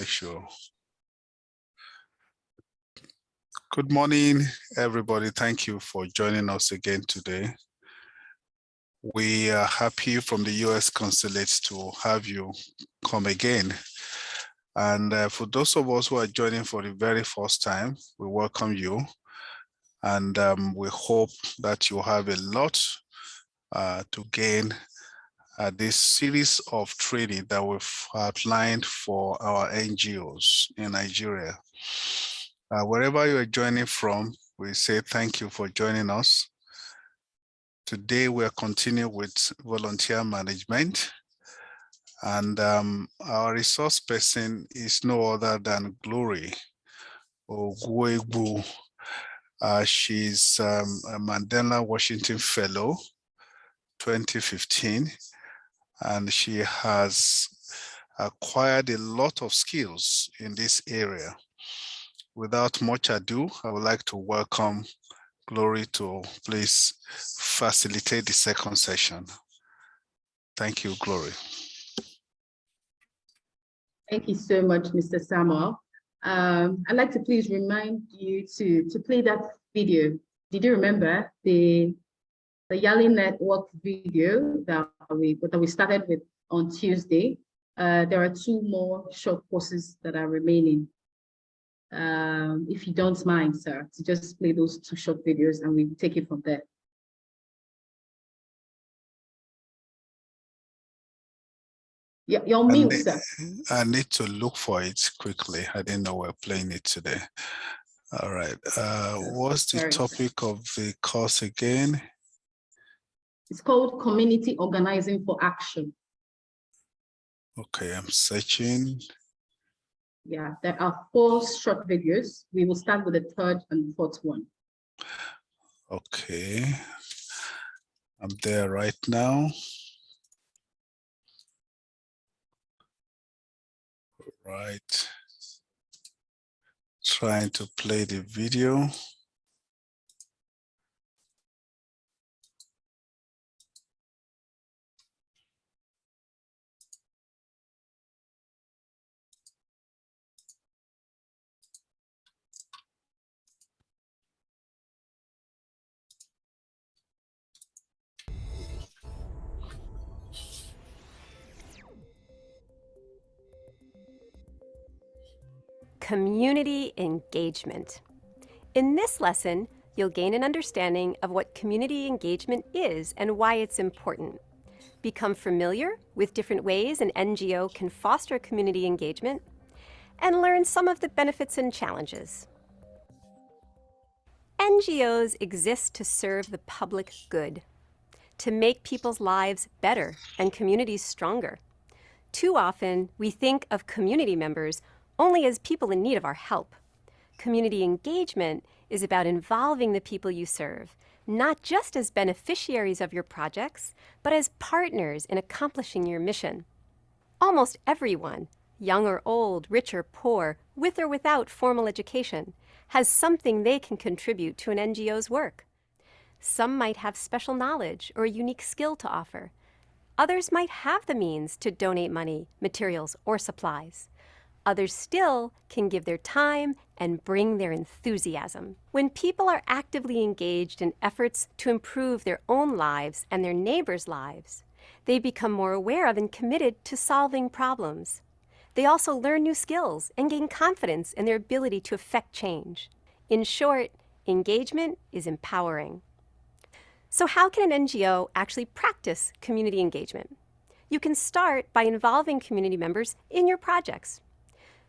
make sure. Good morning, everybody. Thank you for joining us again today. We are happy from the US Consulate to have you come again. And for those of us who are joining for the very first time, we welcome you. And we hope that you have a lot to gain this series of training that we've outlined for our NGOs in Nigeria. Wherever you are joining from, we say thank you for joining us. Today, we are continuing with volunteer management. And our resource person is no other than Glory Ogwegbu. She's a Mandela Washington Fellow, 2015, and she has acquired a lot of skills in this area. Without much ado, I would like to welcome Glory to please facilitate the second session. Thank you, Glory. Thank you so much, Mr. Samuel. I'd like to please remind you to play that video. Did you remember the Yali Network video that we started with on Tuesday? There are 2 more short courses that are remaining. If you don't mind, sir, to just play those 2 short videos and we take it from there. Yeah, you're mute, sir. I need to look for it quickly. I didn't know we're playing it today. All right. What's the topic of the course again? It's called Community Organizing for Action. Okay, I'm searching. Yeah, there are 4 short videos. We will start with the 3rd and 4th one. Okay, I'm there right now. Right. Trying to play the video. Community engagement. In this lesson, you'll gain an understanding of what community engagement is and why it's important. Become familiar with different ways an NGO can foster community engagement, and learn some of the benefits and challenges. NGOs exist to serve the public good, to make people's lives better and communities stronger. Too often, we think of community members only as people in need of our help. Community engagement is about involving the people you serve, not just as beneficiaries of your projects, but as partners in accomplishing your mission. Almost everyone, young or old, rich or poor, with or without formal education, has something they can contribute to an NGO's work. Some might have special knowledge or a unique skill to offer. Others might have the means to donate money, materials, or supplies. Others still can give their time and bring their enthusiasm. When people are actively engaged in efforts to improve their own lives and their neighbors' lives, they become more aware of and committed to solving problems. They also learn new skills and gain confidence in their ability to affect change. In short, engagement is empowering. So how can an NGO actually practice community engagement? You can start by involving community members in your projects.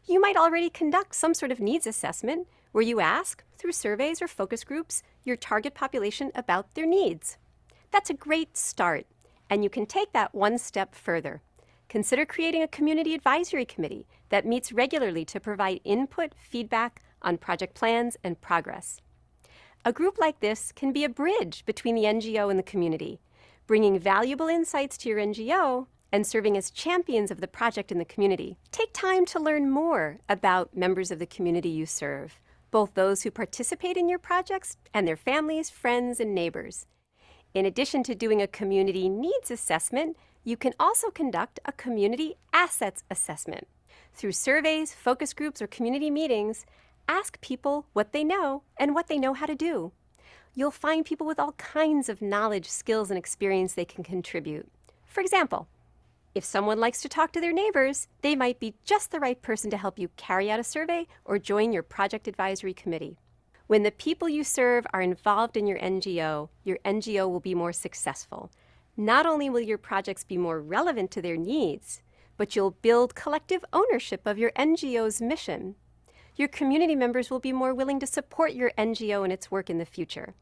You might already conduct some sort of needs assessment where you ask, through surveys or focus groups, your target population about their needs. That's a great start, and you can take that one step further. Consider creating a community advisory committee that meets regularly to provide input, feedback on project plans and progress. A group like this can be a bridge between the NGO and the community, bringing valuable insights to your NGO and serving as champions of the project in the community. Take time to learn more about members of the community you serve, both those who participate in your projects and their families, friends, and neighbors. In addition to doing a community needs assessment, you can also conduct a community assets assessment. Through surveys, focus groups, or community meetings, ask people what they know and what they know how to do. You'll find people with all kinds of knowledge, skills, and experience they can contribute. For example, if someone likes to talk to their neighbors, they might be just the right person to help you carry out a survey or join your project advisory committee. When the people you serve are involved in your NGO will be more successful. Not only will your projects be more relevant to their needs, but you'll build collective ownership of your NGO's mission. Your community members will be more willing to support your NGO and its work in the future.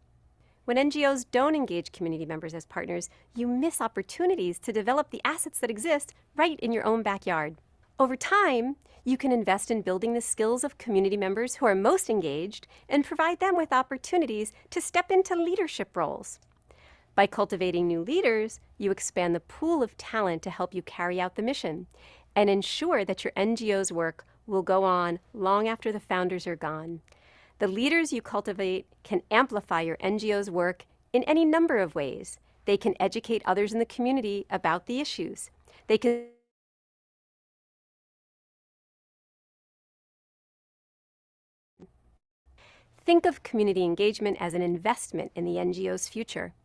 When NGOs don't engage community members as partners, you miss opportunities to develop the assets that exist right in your own backyard. Over time, you can invest in building the skills of community members who are most engaged and provide them with opportunities to step into leadership roles. By cultivating new leaders, you expand the pool of talent to help you carry out the mission and ensure that your NGO's work will go on long after the founders are gone. The leaders you cultivate can amplify your NGO's work in any number of ways. They can educate others in the community about the issues. They can think of community engagement as an investment in the NGO's future.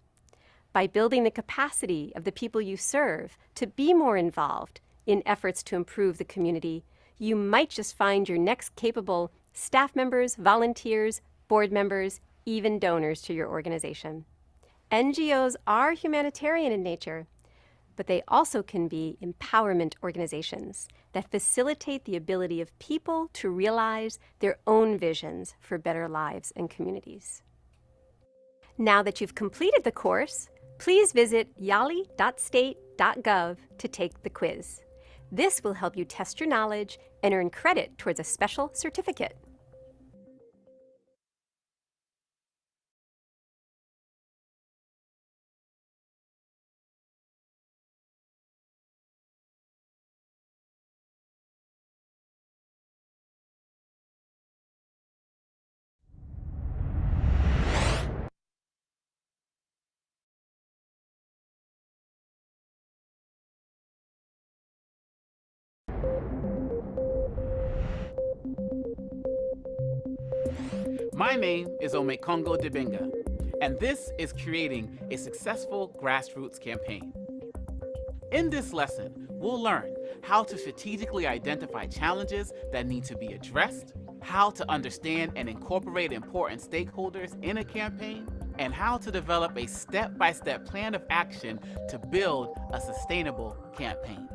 By building the capacity of the people you serve to be more involved in efforts to improve the community, you might just find your next capable staff members, volunteers, board members, even donors to your organization. NGOs are humanitarian in nature, but they also can be empowerment organizations that facilitate the ability of people to realize their own visions for better lives and communities. Now that you've completed the course, please visit yali.state.gov to take the quiz. This will help you test your knowledge and earn credit towards a special certificate. My name is Omekongo Dibinga, and this is Creating a Successful Grassroots Campaign. In this lesson, we'll learn how to strategically identify challenges that need to be addressed, how to understand and incorporate important stakeholders in a campaign, and how to develop a step-by-step plan of action to build a sustainable campaign.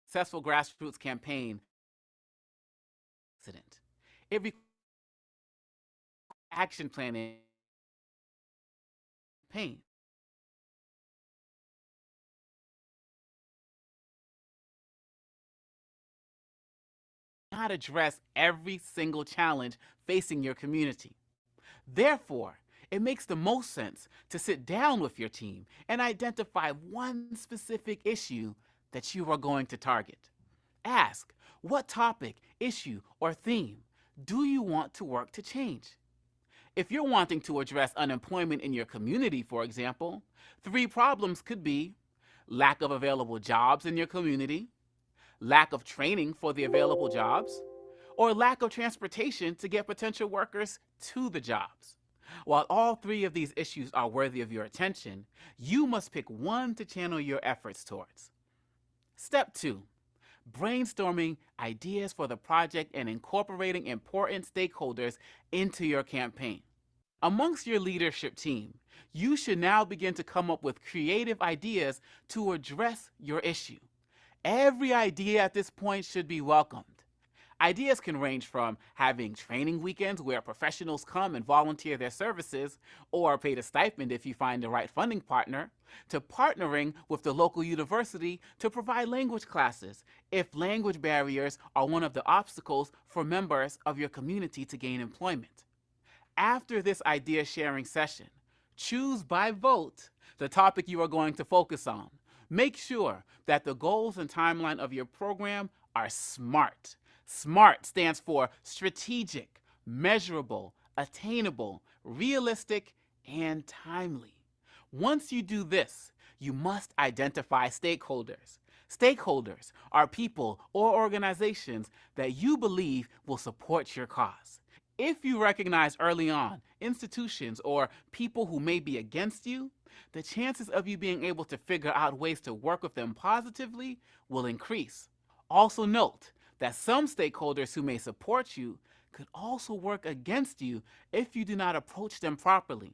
Successful grassroots campaign. It requires action planning. Not address every single challenge facing your community. Therefore, it makes the most sense to sit down with your team and identify one specific issue that you are going to target. Ask, what topic, issue, or theme do you want to work to change? If you're wanting to address unemployment in your community, for example, 3 problems could be lack of available jobs in your community, lack of training for the available jobs, or lack of transportation to get potential workers to the jobs. While all 3 of these issues are worthy of your attention, you must pick one to channel your efforts towards. Step 2, brainstorming ideas for the project and incorporating important stakeholders into your campaign. Amongst your leadership team, you should now begin to come up with creative ideas to address your issue. Every idea at this point should be welcomed. Ideas can range from having training weekends where professionals come and volunteer their services or paid a stipend if you find the right funding partner, to partnering with the local university to provide language classes if language barriers are one of the obstacles for members of your community to gain employment. After this idea sharing session, choose by vote the topic you are going to focus on. Make sure that the goals and timeline of your program are SMART. SMART stands for strategic, measurable, attainable, realistic, and timely. Once you do this, you must identify stakeholders. Stakeholders are people or organizations that you believe will support your cause. If you recognize early on institutions or people who may be against you, the chances of you being able to figure out ways to work with them positively will increase. Also note that some stakeholders who may support you could also work against you if you do not approach them properly.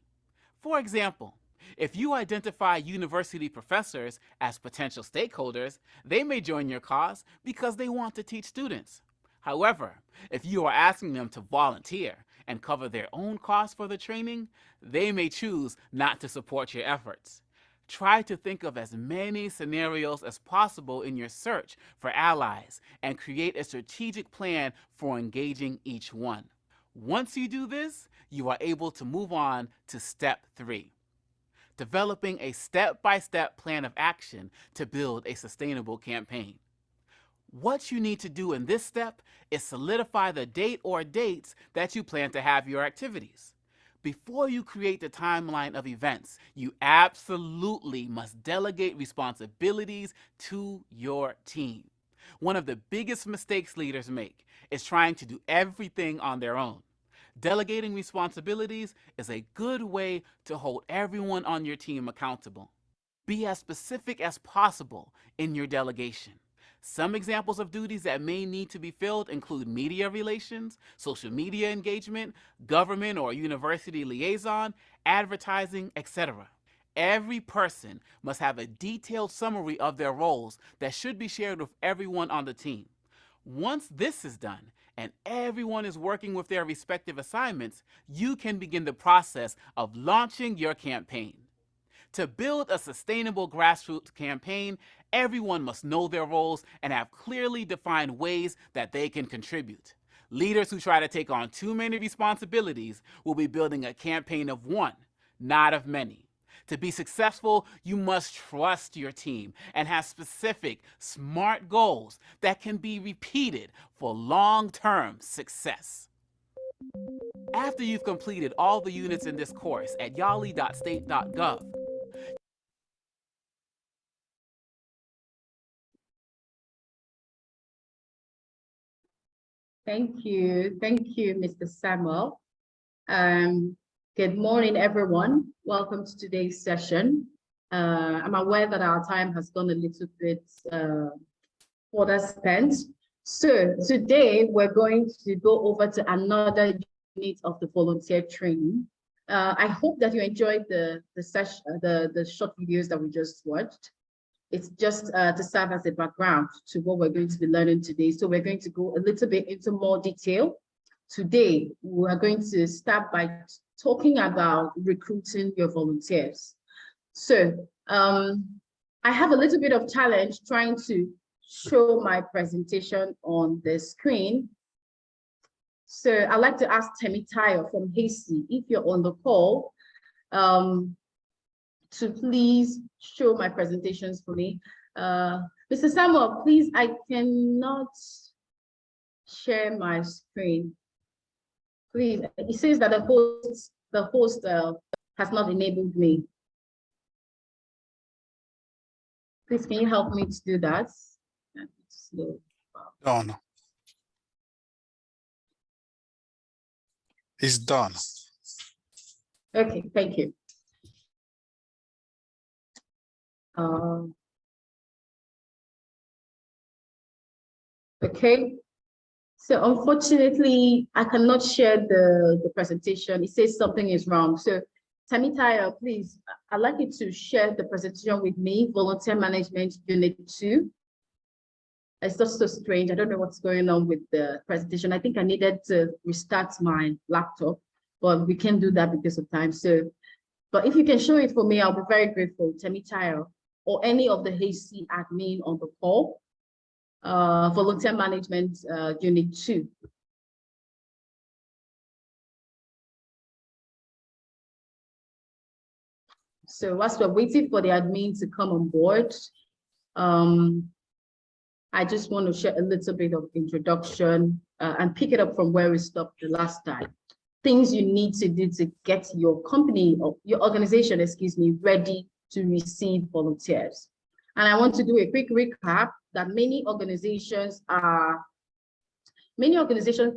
For example, if you identify university professors as potential stakeholders, they may join your cause because they want to teach students. However, if you are asking them to volunteer and cover their own costs for the training, they may choose not to support your efforts. Try to think of as many scenarios as possible in your search for allies and create a strategic plan for engaging each one. Once you do this, you are able to move on to step 3. Developing a step-by-step plan of action to build a sustainable campaign. What you need to do in this step is solidify the date or dates that you plan to have your activities. Before you create the timeline of events, you absolutely must delegate responsibilities to your team. One of the biggest mistakes leaders make is trying to do everything on their own. Delegating responsibilities is a good way to hold everyone on your team accountable. Be as specific as possible in your delegation. Some examples of duties that may need to be filled include media relations, social media engagement, government or university liaison, advertising, etc. Every person must have a detailed summary of their roles that should be shared with everyone on the team. Once this is done, and everyone is working with their respective assignments, you can begin the process of launching your campaign. To build a sustainable grassroots campaign, everyone must know their roles and have clearly defined ways that they can contribute. Leaders who try to take on too many responsibilities will be building a campaign of one, not of many. To be successful, you must trust your team and have specific, smart goals that can be repeated for long-term success. After you've completed all the units in this course at yali.state.gov, Thank you, Mr. Samuel. Good morning, everyone. Welcome to today's session. I'm aware that our time has gone a little bit further spent. So today we're going to go over to another unit of the volunteer training. I hope that you enjoyed the session, the short videos that we just watched. It's just to serve as a background to what we're going to be learning today. So we're going to go a little bit into more detail. Today, we are going to start by talking about recruiting your volunteers. So I have a little bit of challenge trying to show my presentation on the screen. So I'd like to ask Temitayo from Hasty, if you're on the call, to please show my presentations for me. Mr. Samuel, please, I cannot share my screen. Please, it says that the host has not enabled me. Please, can you help me to do that? Done. It's done. Okay, thank you. Okay, so unfortunately, I cannot share the presentation. It says something is wrong. So Temitayo, please, I'd like you to share the presentation with me, Volunteer Management Unit 2. It's just so strange. I don't know what's going on with the presentation. I think I needed to restart my laptop, but we can't do that because of time. So, but if you can show it for me, I'll be very grateful, Temitayo, or any of the Hasty admin on the call. Volunteer Management Unit 2. So whilst we're waiting for the admin to come on board, I just want to share a little bit of introduction and pick it up from where we stopped the last time. Things you need to do to get your company or your organization, excuse me, ready to receive volunteers. And I want to do a quick recap that many organizations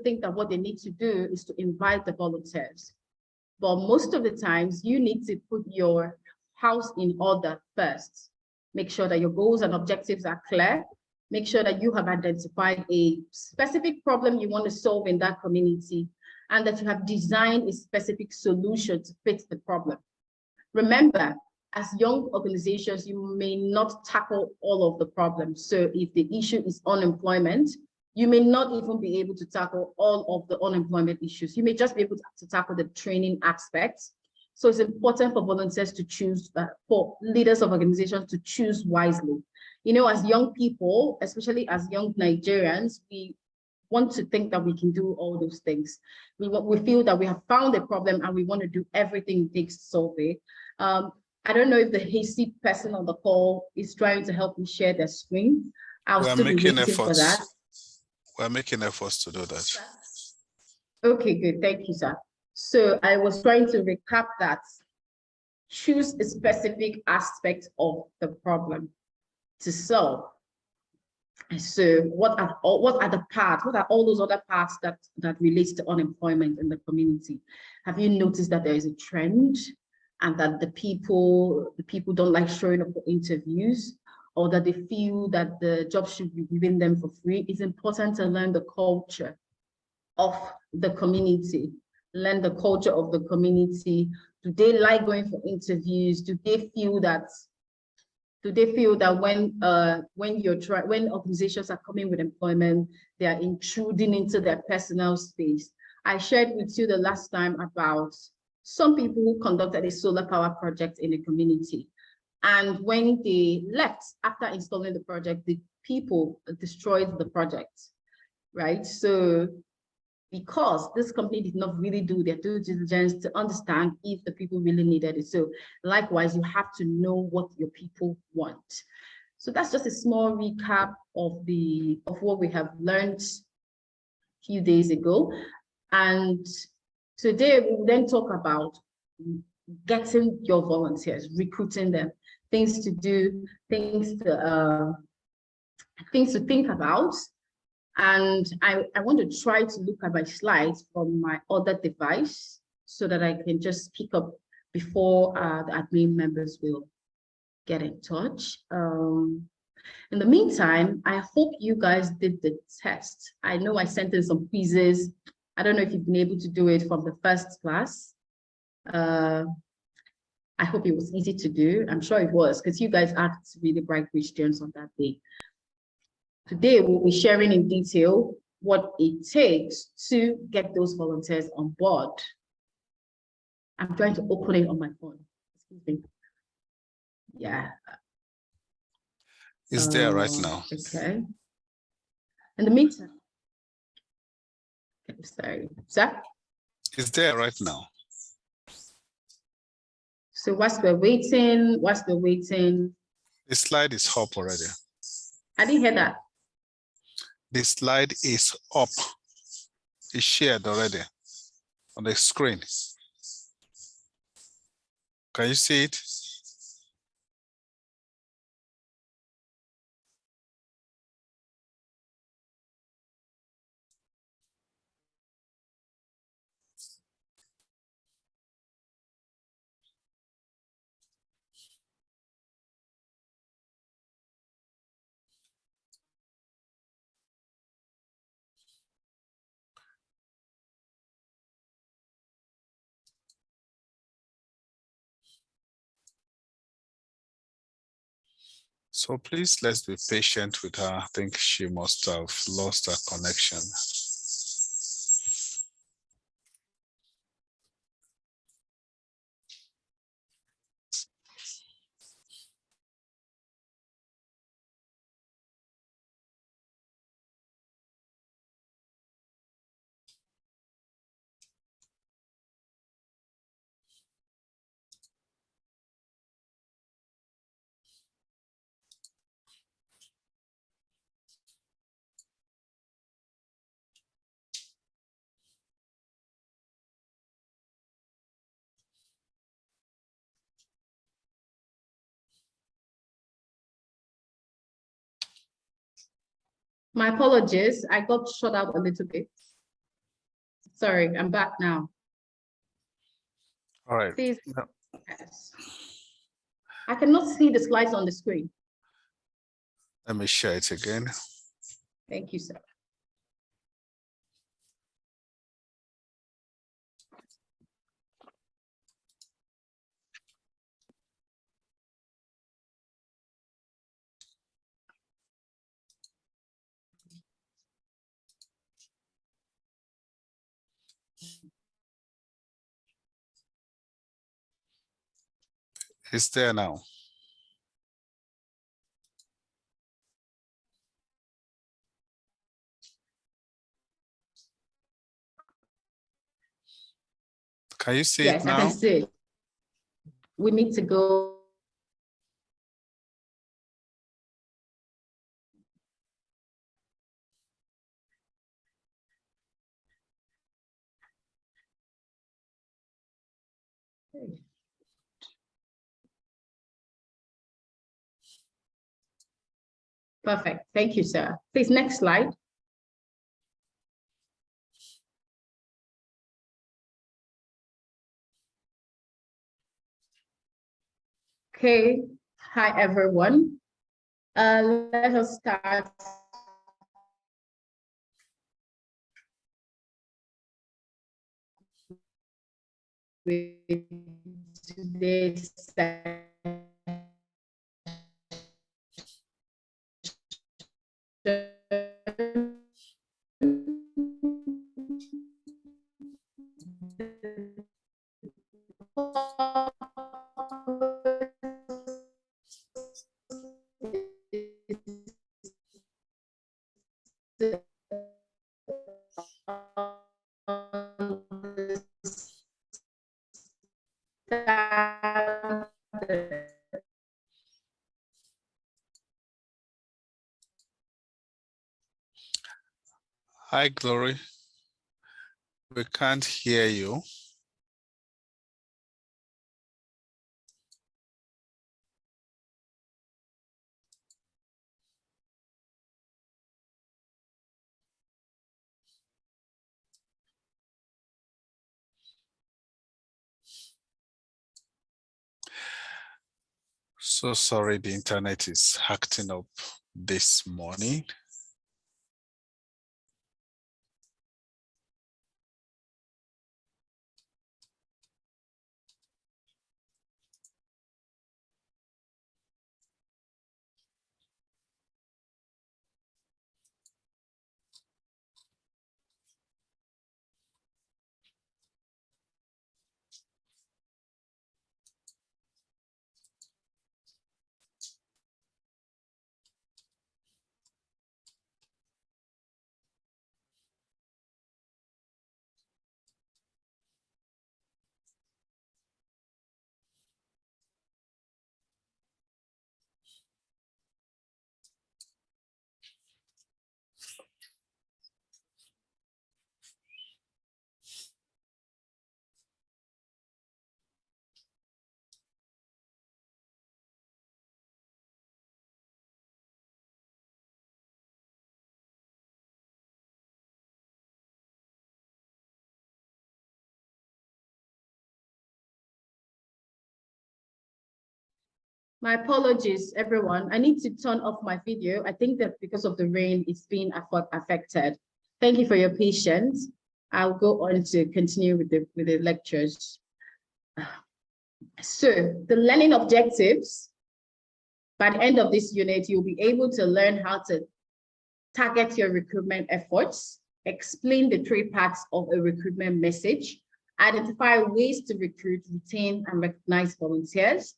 think that what they need to do is to invite the volunteers. But most of the times you need to put your house in order first. Make sure that your goals and objectives are clear. Make sure that you have identified a specific problem you want to solve in that community, and that you have designed a specific solution to fit the problem. Remember, as young organizations, you may not tackle all of the problems. So if the issue is unemployment, you may not even be able to tackle all of the unemployment issues. You may just be able to tackle the training aspects. So it's important for volunteers to choose, for leaders of organizations to choose wisely. You know, as young people, especially as young Nigerians, we want to think that we can do all those things. We feel that we have found a problem and we want to do everything it takes to solve it. I don't know if the hasty person on the call is trying to help me share their screen. I'll still be waiting for that. We're making efforts to do that. Okay, good. Thank you, sir. So I was trying to recap that. Choose a specific aspect of the problem to solve. So what are all those other parts that relates to unemployment in the community? Have you noticed that there is a trend and that the people don't like showing up for interviews, or that they feel that the job should be given them for free? It's important to learn the culture of the community. Learn the culture of the community. Do they like going for interviews? Do they feel that when organizations are coming with employment, they are intruding into their personal space? I shared with you the last time about some people who conducted a solar power project in a community. And when they left after installing the project, the people destroyed the project, right? So because this company did not really do their due diligence to understand if the people really needed it. So likewise, you have to know what your people want. So that's just a small recap of what we have learned a few days ago. And today we will then talk about getting your volunteers, recruiting them, things to do, things to think about. And I want to try to look at my slides from my other device so that I can just pick up before the admin members will get in touch. In the meantime, I hope you guys did the test. I know I sent in some quizzes. I don't know if you've been able to do it from the first class. I hope it was easy to do. I'm sure it was, because you guys asked really bright questions on that day. Today, we'll be sharing in detail what it takes to get those volunteers on board. I'm trying to open it on my phone. Excuse me. Yeah. It's there right now. Okay. In the meantime, okay, sorry, sir? It's there right now. So whilst we're waiting, The slide is up already. I didn't hear that. The slide is up. It's shared already on the screen. Can you see it? So please, let's be patient with her. I think she must have lost her connection. My apologies, I got shut out a little bit. Sorry, I'm back now. All right. Please. No. Yes. I cannot see the slides on the screen. Let me share it again. Thank you, sir. It's there now. Can you see Yes, it I can now? see it. We need to go. Perfect. Thank you, sir. Please, next slide. Okay. Hi, everyone. Let us start. With today's session. Hi, Glory. We can't hear you. So sorry, the internet is acting up this morning. My apologies, everyone. I need to turn off my video. I think that because of the rain, it's been affected. Thank you for your patience. I'll go on to continue with the lectures. So the learning objectives, by the end of this unit, you'll be able to learn how to target your recruitment efforts, explain the three parts of a recruitment message, identify ways to recruit, retain, and recognize volunteers,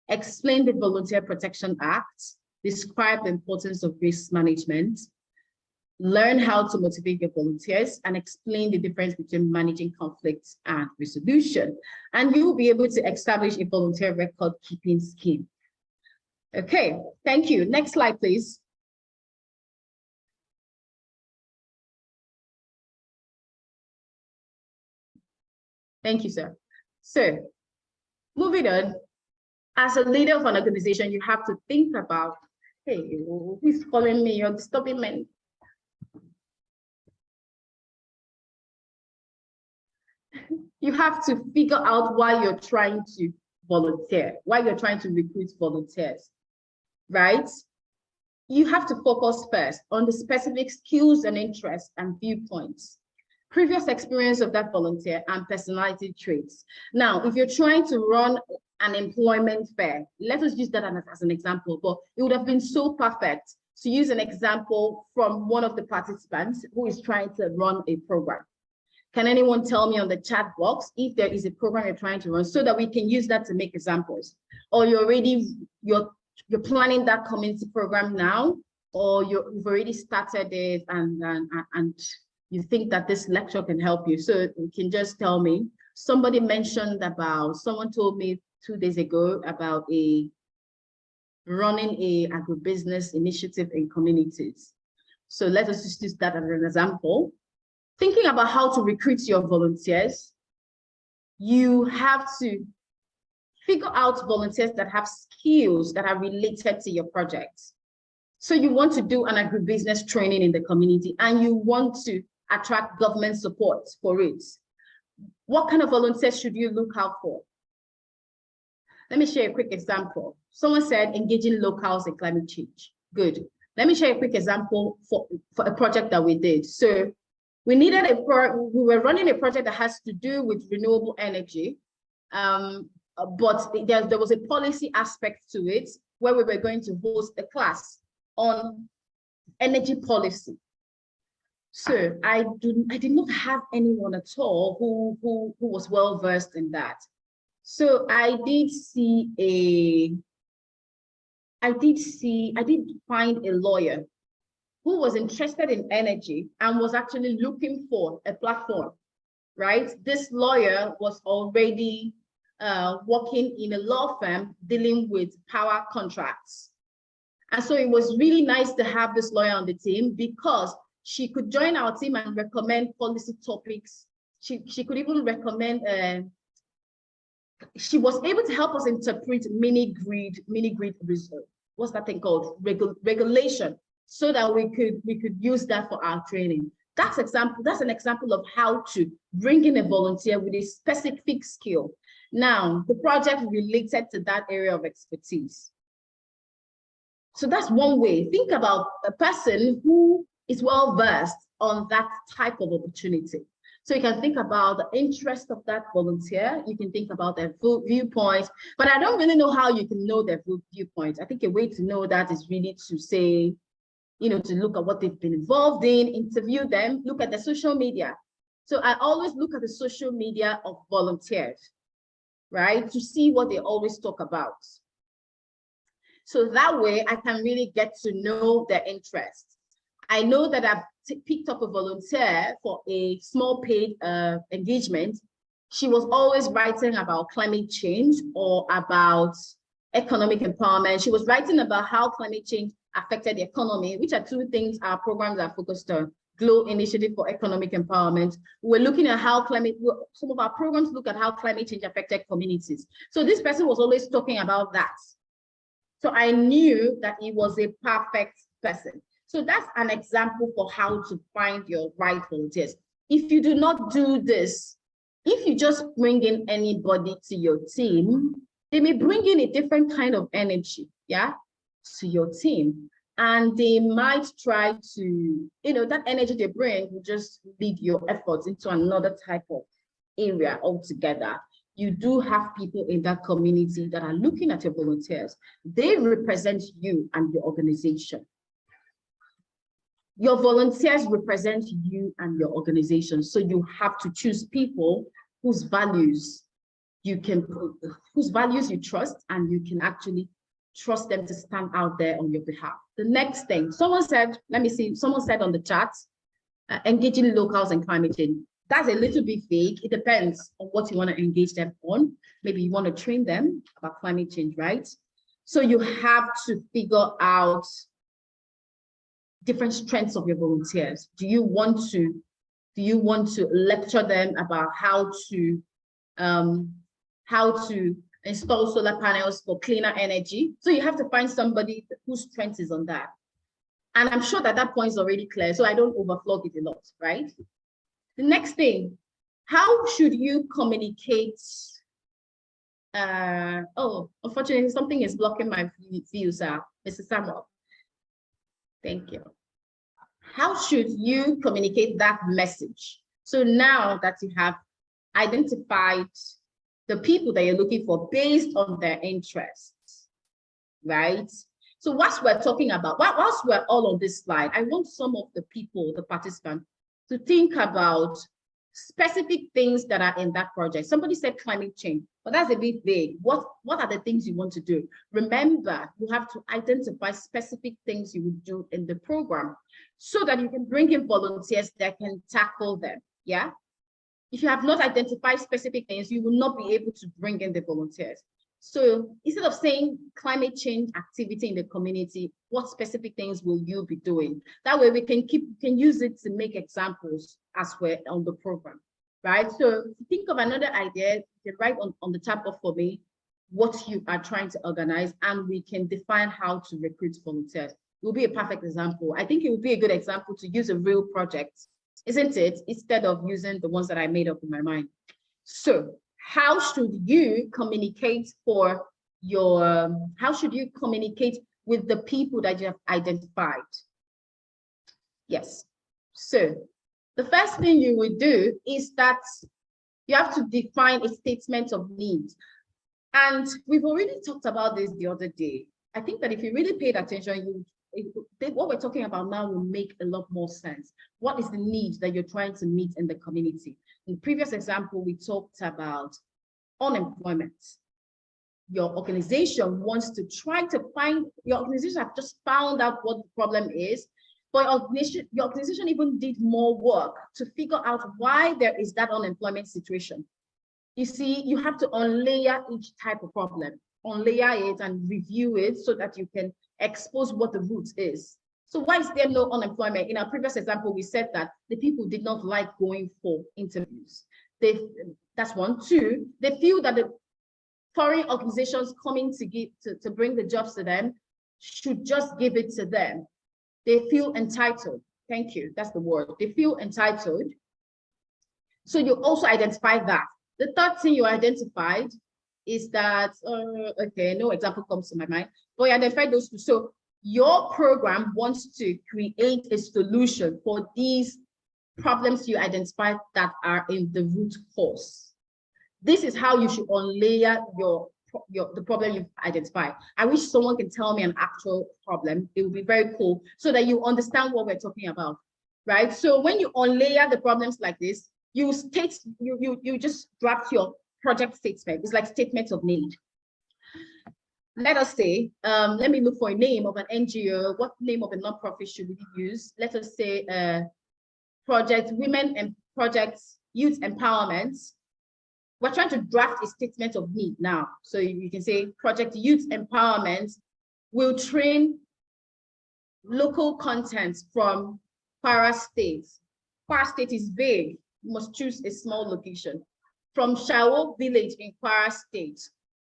explain the Volunteer Protection Act, describe the importance of risk management, learn how to motivate your volunteers, and explain the difference between managing conflicts and resolution. And you will be able to establish a volunteer record keeping scheme. Okay, thank you. Next slide, please. Thank you, sir. So, moving on, as a leader of an organization, you have to think about, hey, who's calling me? You're disturbing me. you have to figure out why you're trying to volunteer, why you're trying to recruit volunteers, right? You have to focus first on the specific skills and interests and viewpoints, previous experience of that volunteer, and personality traits. Now, if you're trying to run an employment fair, let us use that as an example, but it would have been so perfect to use an example from one of the participants who is trying to run a program. Can anyone tell me on the chat box if there is a program you're trying to run so that we can use that to make examples? Or you're planning that community program now, or you've already started it and you think that this lecture can help you. So you can just tell me. Somebody mentioned about, someone told me 2 days ago about running a agribusiness initiative in communities. So let us just use that as an example. Thinking about how to recruit your volunteers, you have to figure out volunteers that have skills that are related to your project. So you want to do an agribusiness training in the community and you want to attract government support for it. What kind of volunteers should you look out for? Let me share a quick example. Someone said engaging locals in climate change. Good. Let me share a quick example for a project that we did. So we were running a project that has to do with renewable energy, but there was a policy aspect to it where we were going to host a class on energy policy. So I did not have anyone at all who was well versed in that. So I did find a lawyer who was interested in energy and was actually looking for a platform, right? This lawyer was already working in a law firm dealing with power contracts. And so it was really nice to have this lawyer on the team because she could join our team and recommend policy topics. She could even recommend, she was able to help us interpret mini-grid, what's that thing called? Regulation, so that we could use that for our training. That's an example of how to bring in a volunteer with a specific skill. Now, the project related to that area of expertise. So that's one way. Think about a person who is well versed on that type of opportunity. So you can think about the interest of that volunteer. You can think about their viewpoints, but I don't really know how you can know their viewpoints. I think a way to know that is really to say, to look at what they've been involved in, interview them, look at the social media. So I always look at the social media of volunteers, right? To see what they always talk about. So that way I can really get to know their interests. I know that I've picked up a volunteer for a small paid engagement. She was always writing about climate change or about economic empowerment. She was writing about how climate change affected the economy, which are two things our programs are focused on. GLOW Initiative for Economic Empowerment. We're looking at how some of our programs look at how climate change affected communities. So this person was always talking about that. So I knew that he was a perfect person. So that's an example for how to find your right volunteers. If you do not do this, if you just bring in anybody to your team, they may bring in a different kind of energy, to your team. And they might try to, that energy they bring will just lead your efforts into another type of area altogether. You do have people in that community that are looking at your volunteers. They represent you and your organization. Your volunteers represent you and your organization. So you have to choose people whose values you trust, and you can actually trust them to stand out there on your behalf. The next thing, someone said on the chat, engaging locals in climate change. That's a little bit vague. It depends on what you want to engage them on. Maybe you want to train them about climate change, right? So you have to figure out different strengths of your volunteers. Do you want to lecture them about how to install solar panels for cleaner energy? So you have to find somebody whose strength is on that. And I'm sure that point is already clear, so I don't overflog it a lot, right? The next thing, How should you communicate? Oh, unfortunately, something is blocking my view, sir. Mr. Samuel. Thank you. How should you communicate that message? So now that you have identified the people that you're looking for based on their interests, right? So whilst we're talking about, whilst we're all on this slide, I want some of the people, the participants, to think about specific things that are in that project. Somebody said climate change, but that's a bit vague. What are the things you want to do? Remember, you have to identify specific things you would do in the program so that you can bring in volunteers that can tackle them, yeah? If you have not identified specific things, you will not be able to bring in the volunteers. So instead of saying climate change activity in the community, what specific things will you be doing? That way we can use it to make examples as we're on the program, right? So think of another idea, you can write on the tab for me what you are trying to organize, and we can define how to recruit volunteers. It will be a perfect example. I think it would be a good example to use a real project, isn't it? Instead of using the ones that I made up in my mind. So how should you communicate for your, how should you communicate with the people that you have identified? Yes. So the first thing you would do is that you have to define a statement of need. And we've already talked about this the other day. I think that if you really paid attention, what we're talking about now will make a lot more sense. What is the need that you're trying to meet in the community? In the previous example, we talked about unemployment. Your organization wants to try to find, your organization have just found out what the problem is, but your organization even did more work to figure out why there is that unemployment situation. You see, you have to unlayer each type of problem, unlayer it and review it so that you can expose what the root is. So why is there no unemployment? In our previous example, we said that the people did not like going for interviews. That's one. Two, they feel that the foreign organizations coming to bring the jobs to them should just give it to them. They feel entitled. Thank you. That's the word. They feel entitled. So you also identify that. The third thing you identified is that, okay, no example comes to my mind, but you identified those two. So your program wants to create a solution for these problems you identified that are in the root cause. This is how you should unlayer the problem you've identified. I wish someone can tell me an actual problem. It would be very cool so that you understand what we're talking about, right? So when you unlayer the problems like this, you just draft your project statement. It's like statements of need. Let us say, let me look for a name of an NGO. What name of a nonprofit should we use? Let us say Project Women and Projects Youth Empowerment. We're trying to draft a statement of need now. So you can say Project Youth Empowerment will train local content from Kwara State. Kwara State is vague. You must choose a small location. From Shawo Village in Kwara State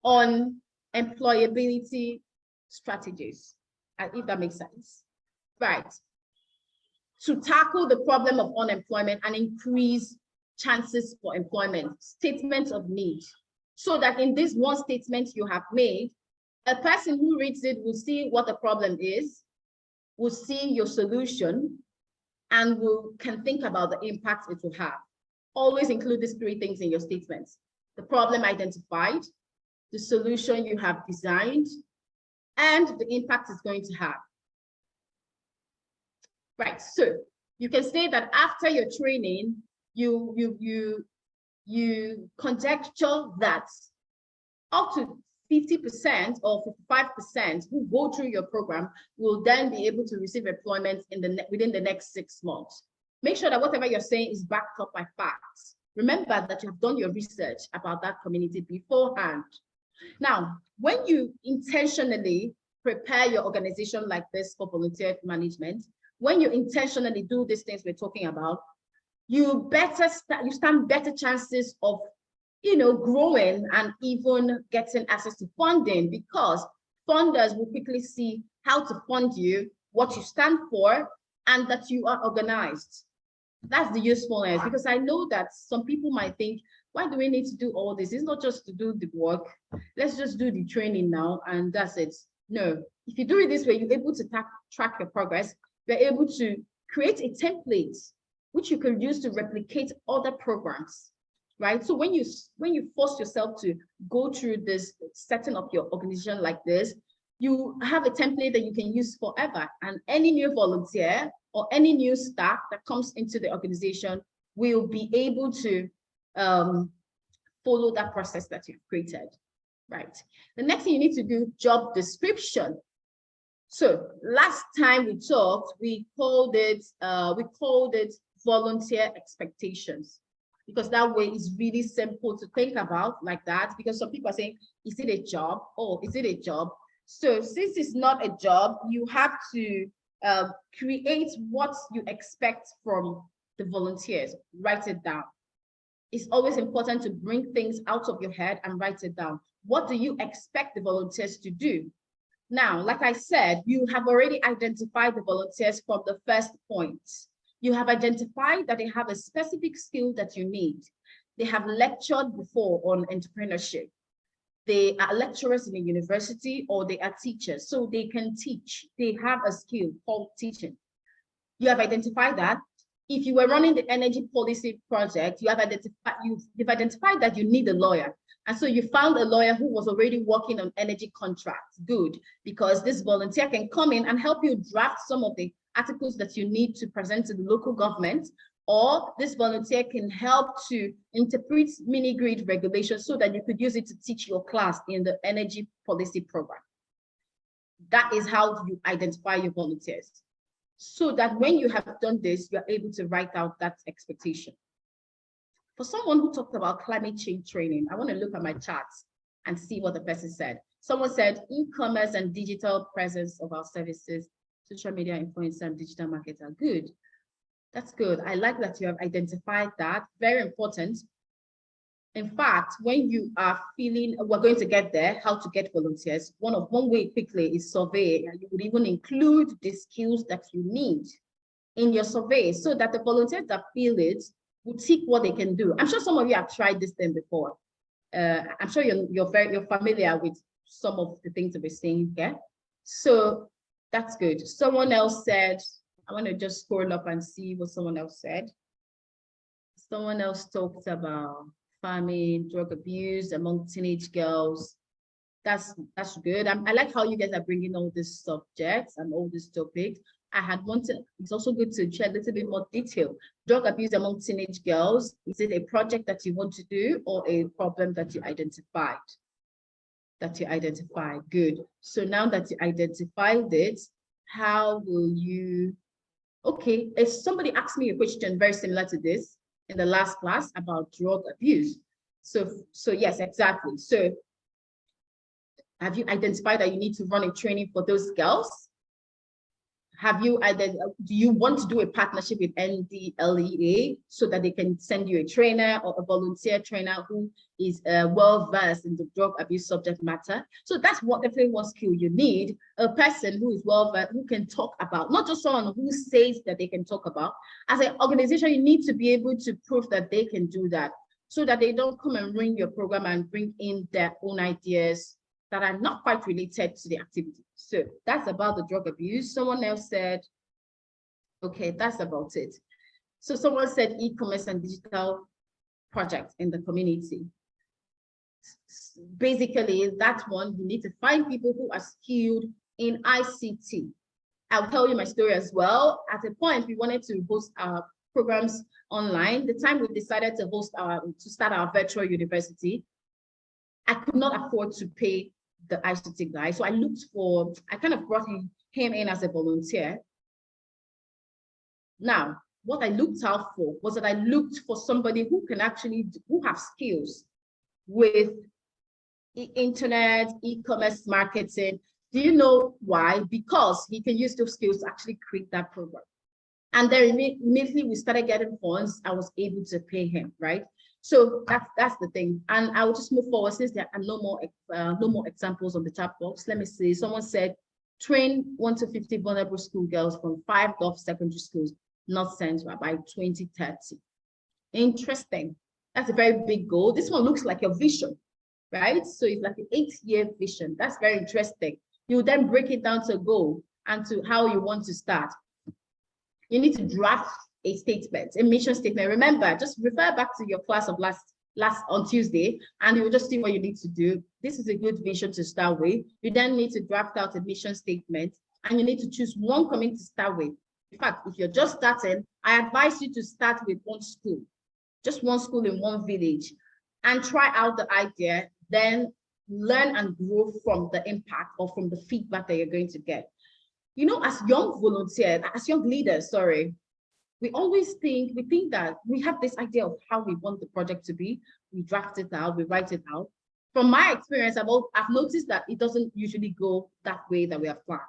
on employability strategies, if that makes sense. Right. To tackle the problem of unemployment and increase chances for employment, statements of need. So that in this one statement you have made, a person who reads it will see what the problem is, will see your solution, and can think about the impact it will have. Always include these three things in your statements: the problem identified, the solution you have designed, and the impact it's going to have. Right, so you can say that after your training, you conjecture that up to 50% or 55% who go through your program will then be able to receive employment within the next 6 months. Make sure that whatever you're saying is backed up by facts. Remember that you have done your research about that community beforehand. Now, when you intentionally prepare your organization like this for volunteer management, when you intentionally do these things we're talking about, you stand better chances of growing and even getting access to funding, because funders will quickly see how to fund you, what you stand for, and that you are organized. That's the usefulness, because I know that some people might think, why do we need to do all this? It's not just to do the work. Let's just do the training now and that's it. No, if you do it this way, you're able to track your progress. You're able to create a template which you can use to replicate other programs, right? So when you force yourself to go through this, setting up your organization like this, you have a template that you can use forever. And any new volunteer or any new staff that comes into the organization will be able to follow that process that you've created, right? The next thing you need to do, job description. So last time we talked, we called it volunteer expectations, because that way is really simple to think about like that, because some people are saying, is it a job? Oh, is it a job? So since it's not a job, you have to create what you expect from the volunteers, write it down. It's always important to bring things out of your head and write it down. What do you expect the volunteers to do? Now, like I said, you have already identified the volunteers from the first point. You have identified that they have a specific skill that you need. They have lectured before on entrepreneurship. They are lecturers in a university or they are teachers, so they can teach. They have a skill called teaching. You have identified that. If you were running the energy policy project, you've identified that you need a lawyer. And so you found a lawyer who was already working on energy contracts. Good, because this volunteer can come in and help you draft some of the articles that you need to present to the local government, or this volunteer can help to interpret mini-grid regulations so that you could use it to teach your class in the energy policy program. That is how you identify your volunteers, so that when you have done this, you're able to write out that expectation. For someone who talked about climate change training, I want to look at my charts and see what the person said. Someone said e-commerce and digital presence of our services, social media influencer and digital markets are good. That's good. I like that you have identified that. Very important. In fact, when you are feeling, we're going to get there, how to get volunteers, one way quickly is survey. You would even include the skills that you need in your survey so that the volunteers that feel it will tick what they can do. I'm sure some of you have tried this thing before. I'm sure you're familiar with some of the things that we're saying here. So that's good. Someone else said, I want to just scroll up and see what someone else said. Someone else talked about farming, drug abuse among teenage girls. That's good. I like how you guys are bringing all these subjects and all these topics. I had wanted, it's also good to share a little bit more detail. Drug abuse among teenage girls, is it a project that you want to do or a problem that you identified? Good. So now that you identified it, how will you, okay, if somebody asked me a question very similar to this in the last class about drug abuse. So yes, exactly. So have you identified that you need to run a training for those girls? Do you want to do a partnership with NDLEA so that they can send you a trainer or a volunteer trainer who is well-versed in the drug abuse subject matter? So that's definitely one skill you need, a person who is well-versed, who can talk about, not just someone who says that they can talk about. As an organization, you need to be able to prove that they can do that so that they don't come and ruin your program and bring in their own ideas that are not quite related to the activity. So that's about the drug abuse. Someone else said, okay, that's about it. So someone said e-commerce and digital projects in the community. Basically, that one, you need to find people who are skilled in ICT. I'll tell you my story as well. At a point, we wanted to host our programs online. The time we decided to start our virtual university, I could not afford to pay the ICT guy. So I kind of brought him in as a volunteer. Now, what I looked out for was that I looked for somebody who have skills with internet, e-commerce marketing. Do you know why? Because he can use those skills to actually create that program. And then immediately we started getting funds, I was able to pay him, right? So that's the thing. And I will just move forward since there are no more examples on the chat box. Let me see. Someone said, train 1 to 50 vulnerable schoolgirls from 5 Gulf secondary schools. North Central by 2030. Interesting. That's a very big goal. This one looks like a vision, right? So it's like an 8-year vision. That's very interesting. You then break it down to a goal and to how you want to start. You need to draft a statement, a mission statement. Remember, just refer back to your class of last on Tuesday, and you will just see what you need to do. This is a good vision to start with. You then need to draft out a mission statement, and you need to choose one community to start with. In fact, if you're just starting, I advise you to start with one school, just one school in one village, and try out the idea, then learn and grow from the impact or from the feedback that you're going to get. You know, as young volunteers, as young leaders, we always think that we have this idea of how we want the project to be. We draft it out, we write it out. From my experience, I've noticed that it doesn't usually go that way that we have planned.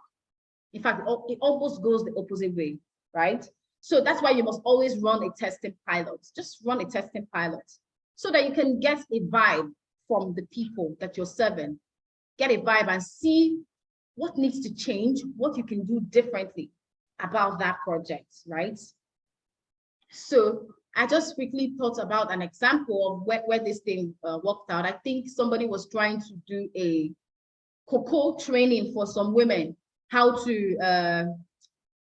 In fact, it almost goes the opposite way, right? So that's why you must always run a testing pilot. Just run a testing pilot so that you can get a vibe from the people that you're serving. Get a vibe and see what needs to change, what you can do differently about that project, right? So I just quickly thought about an example of where this thing worked out. I think somebody was trying to do a cocoa training for some women, how to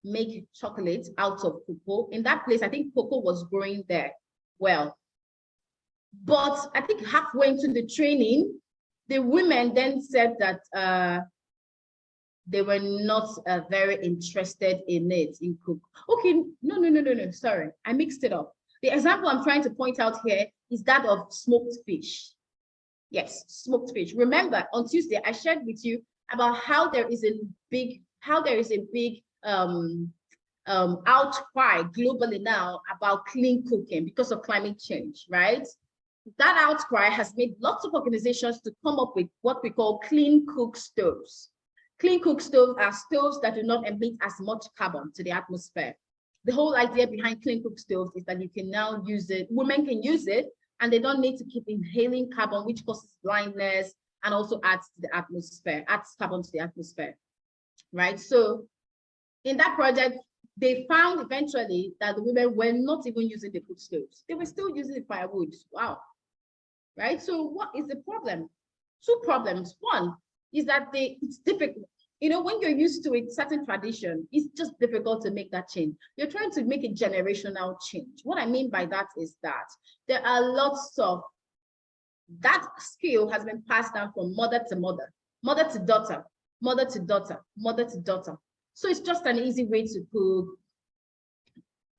make chocolate out of cocoa. In that place, I think cocoa was growing there well. But I think halfway into the training, the women then said that they were not very interested in it, in cook. Okay, no, sorry, I mixed it up. The example I'm trying to point out here is that of smoked fish. Yes, smoked fish. Remember, on Tuesday, I shared with you about how there is a big outcry globally now about clean cooking because of climate change, right? That outcry has made lots of organizations to come up with what we call clean cook stoves. Clean cook stoves are stoves that do not emit as much carbon to the atmosphere. The whole idea behind clean cook stoves is that you can now use it, women can use it, and they don't need to keep inhaling carbon, which causes blindness and also adds to the atmosphere, adds carbon to the atmosphere, right? So in that project, they found eventually that the women were not even using the cook stoves. They were still using the firewood. Wow, right? So what is the problem? 2 problems. One is that it's difficult. You know, when you're used to a certain tradition, it's just difficult to make that change. You're trying to make a generational change. What I mean by that is that there are lots of, that skill has been passed down from mother to mother, mother to daughter, mother to daughter, mother to daughter. So it's just an easy way to cook.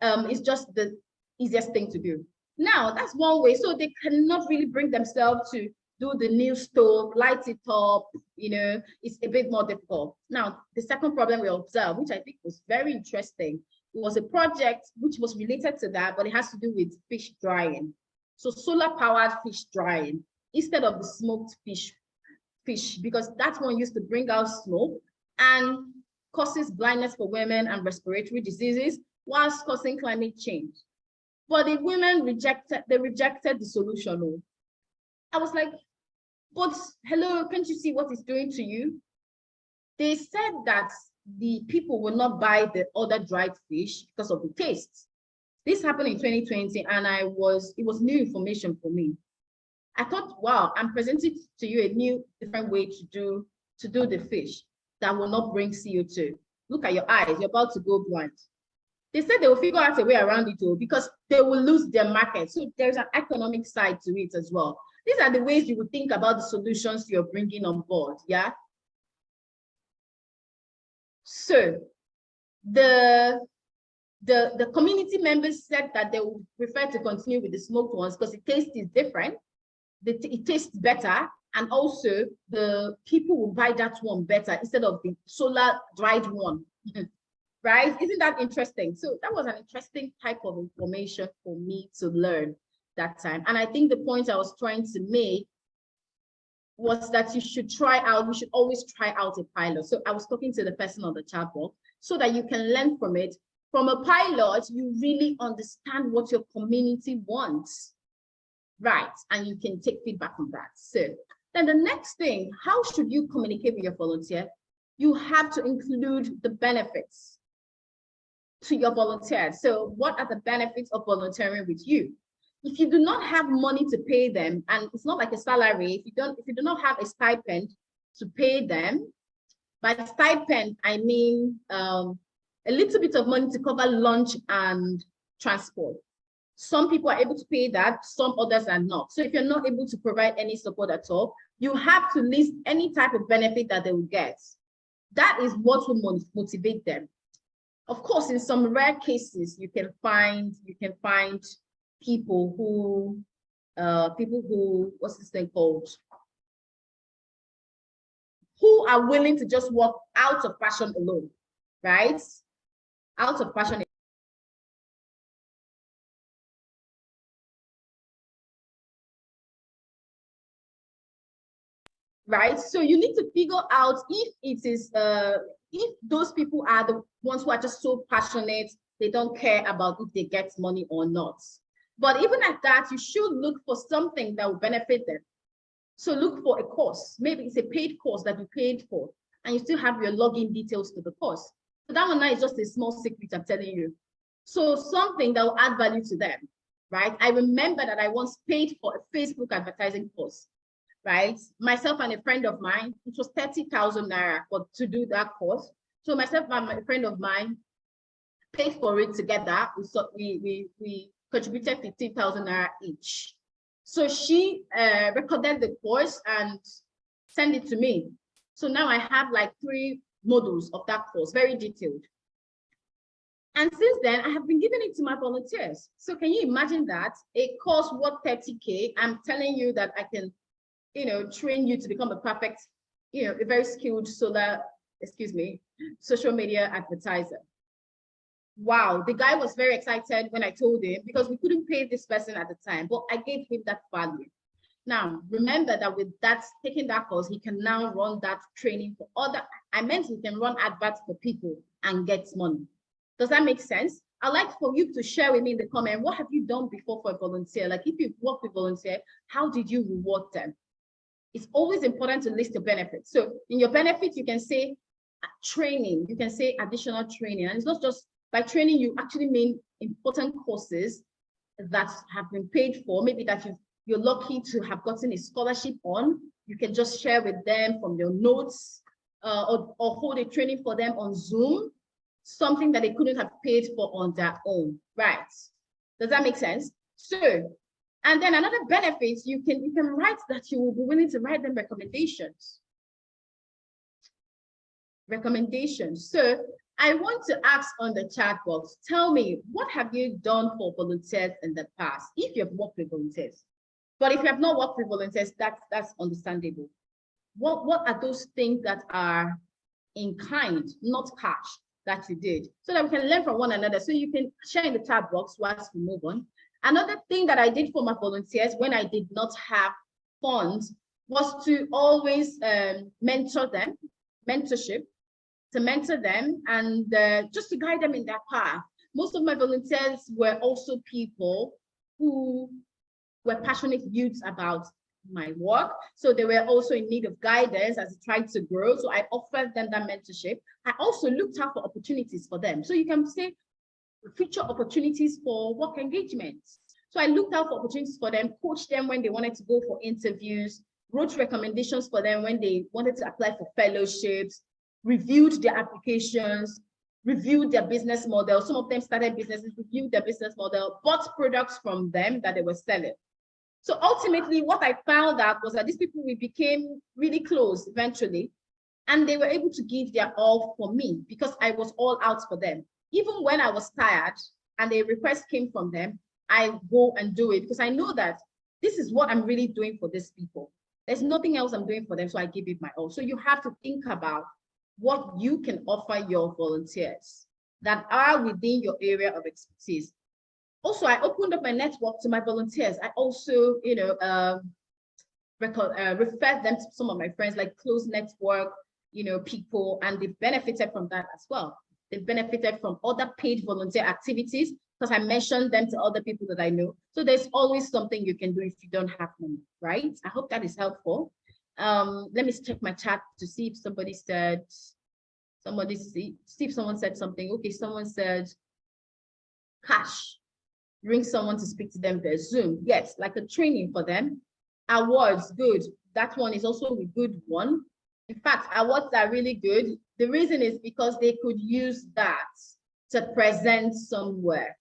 It's just the easiest thing to do. Now, that's one way. So they cannot really bring themselves to do the new stove, light it up, you know, it's a bit more difficult. Now, the second problem we observed, which I think was very interesting, it was a project which was related to that, but it has to do with fish drying. So solar powered fish drying instead of the smoked fish, because that one used to bring out smoke and causes blindness for women and respiratory diseases whilst causing climate change. But the women rejected the solution. I was like, but hello, can't you see what it's doing to you? They said that the people will not buy the other dried fish because of the taste. This happened in 2020, and it was new information for me. I thought, wow, I'm presenting to you a new, different way to do the fish that will not bring CO2. Look at your eyes, you're about to go blind. They said they will figure out a way around it all because they will lose their market. So there's an economic side to it as well. These are the ways you would think about the solutions you're bringing on board, yeah? So the community members said that they would prefer to continue with the smoked ones because the taste is different, it tastes better, and also the people will buy that one better instead of the solar dried one, right? Isn't that interesting? So that was an interesting type of information for me to learn that time. And I think the point I was trying to make was that we should always try out a pilot. So I was talking to the person on the chat box so that you can learn from it. From a pilot, you really understand what your community wants, right? And you can take feedback on that. So then the next thing, how should you communicate with your volunteer? You have to include the benefits. to your volunteers. So what are the benefits of volunteering with you? If you do not have money to pay them, and it's not like a salary, if you do not have a stipend to pay them, by stipend, I mean a little bit of money to cover lunch and transport. Some people are able to pay that, some others are not. So if you're not able to provide any support at all, you have to list any type of benefit that they will get. That is what will motivate them. Of course, in some rare cases, you can find people who what's this thing called? Who are willing to just work out of passion alone, right? Out of passion. Right? So you need to figure out if it is, if those people are the ones who are just so passionate, they don't care about if they get money or not. But even at that, you should look for something that will benefit them. So look for a course. Maybe it's a paid course that you paid for, and you still have your login details to the course. So that one now is just a small secret I'm telling you. So something that will add value to them, right? I remember that I once paid for a Facebook advertising course, right? Myself and a friend of mine, it was 30,000 naira to do that course. So myself and a friend of mine paid for it together. We contributed 15,000 naira each. So she recorded the course and sent it to me. So now I have like 3 modules of that course, very detailed. And since then, I have been giving it to my volunteers. So can you imagine that? A course worth 30K, I'm telling you that I can, train you to become a perfect, a very skilled social media advertiser. Wow, the guy was very excited when I told him, because we couldn't pay this person at the time, but I gave him that value. Now, remember that with that, taking that course, he can now run that training for I meant he can run adverts for people and get money. Does that make sense? I'd like for you to share with me in the comment, what have you done before for a volunteer? Like if you've worked with volunteer, how did you reward them? It's always important to list the benefits. So in your benefits, you can say training, you can say additional training. And it's not just by training, you actually mean important courses that have been paid for, maybe that you're lucky to have gotten a scholarship on. You can just share with them from your notes or hold a training for them on Zoom, something that they couldn't have paid for on their own, right? Does that make sense? So, and then another benefit, you can write that you will be willing to write them recommendations. So I want to ask on the chat box, tell me, what have you done for volunteers in the past, if you have worked with volunteers? But if you have not worked with volunteers, that's understandable. What are those things that are in kind, not cash, that you did, so that we can learn from one another? So you can share in the chat box whilst we move on. Another thing that I did for my volunteers when I did not have funds was to always mentor them, to mentor them and just to guide them in their path. Most of my volunteers were also people who were passionate youths about my work. So they were also in need of guidance as they tried to grow. So I offered them that mentorship. I also looked out for opportunities for them. So you can say future opportunities for work engagements. So I looked out for opportunities for them, coached them when they wanted to go for interviews, wrote recommendations for them when they wanted to apply for fellowships, reviewed their applications, reviewed their business model. Some of them started businesses, reviewed their business model, bought products from them that they were selling. So ultimately, what I found out was that these people, we became really close eventually, and they were able to give their all for me because I was all out for them. Even when I was tired and a request came from them, I go and do it because I know that this is what I'm really doing for these people. There's nothing else I'm doing for them, so I give it my all. So you have to think about what you can offer your volunteers that are within your area of expertise. Also, I opened up my network to my volunteers. I also, referred them to some of my friends, like close network, people, and they benefited from that as well. They benefited from other paid volunteer activities because I mentioned them to other people that I know. So there's always something you can do if you don't have money, right? I hope that is helpful. Let me check my chat to see if somebody said, see if someone said something. Okay, someone said, cash. Bring someone to speak to them via Zoom. Yes, like a training for them. Awards, good. That one is also a good one. In fact, awards are really good. The reason is because they could use that to present somewhere.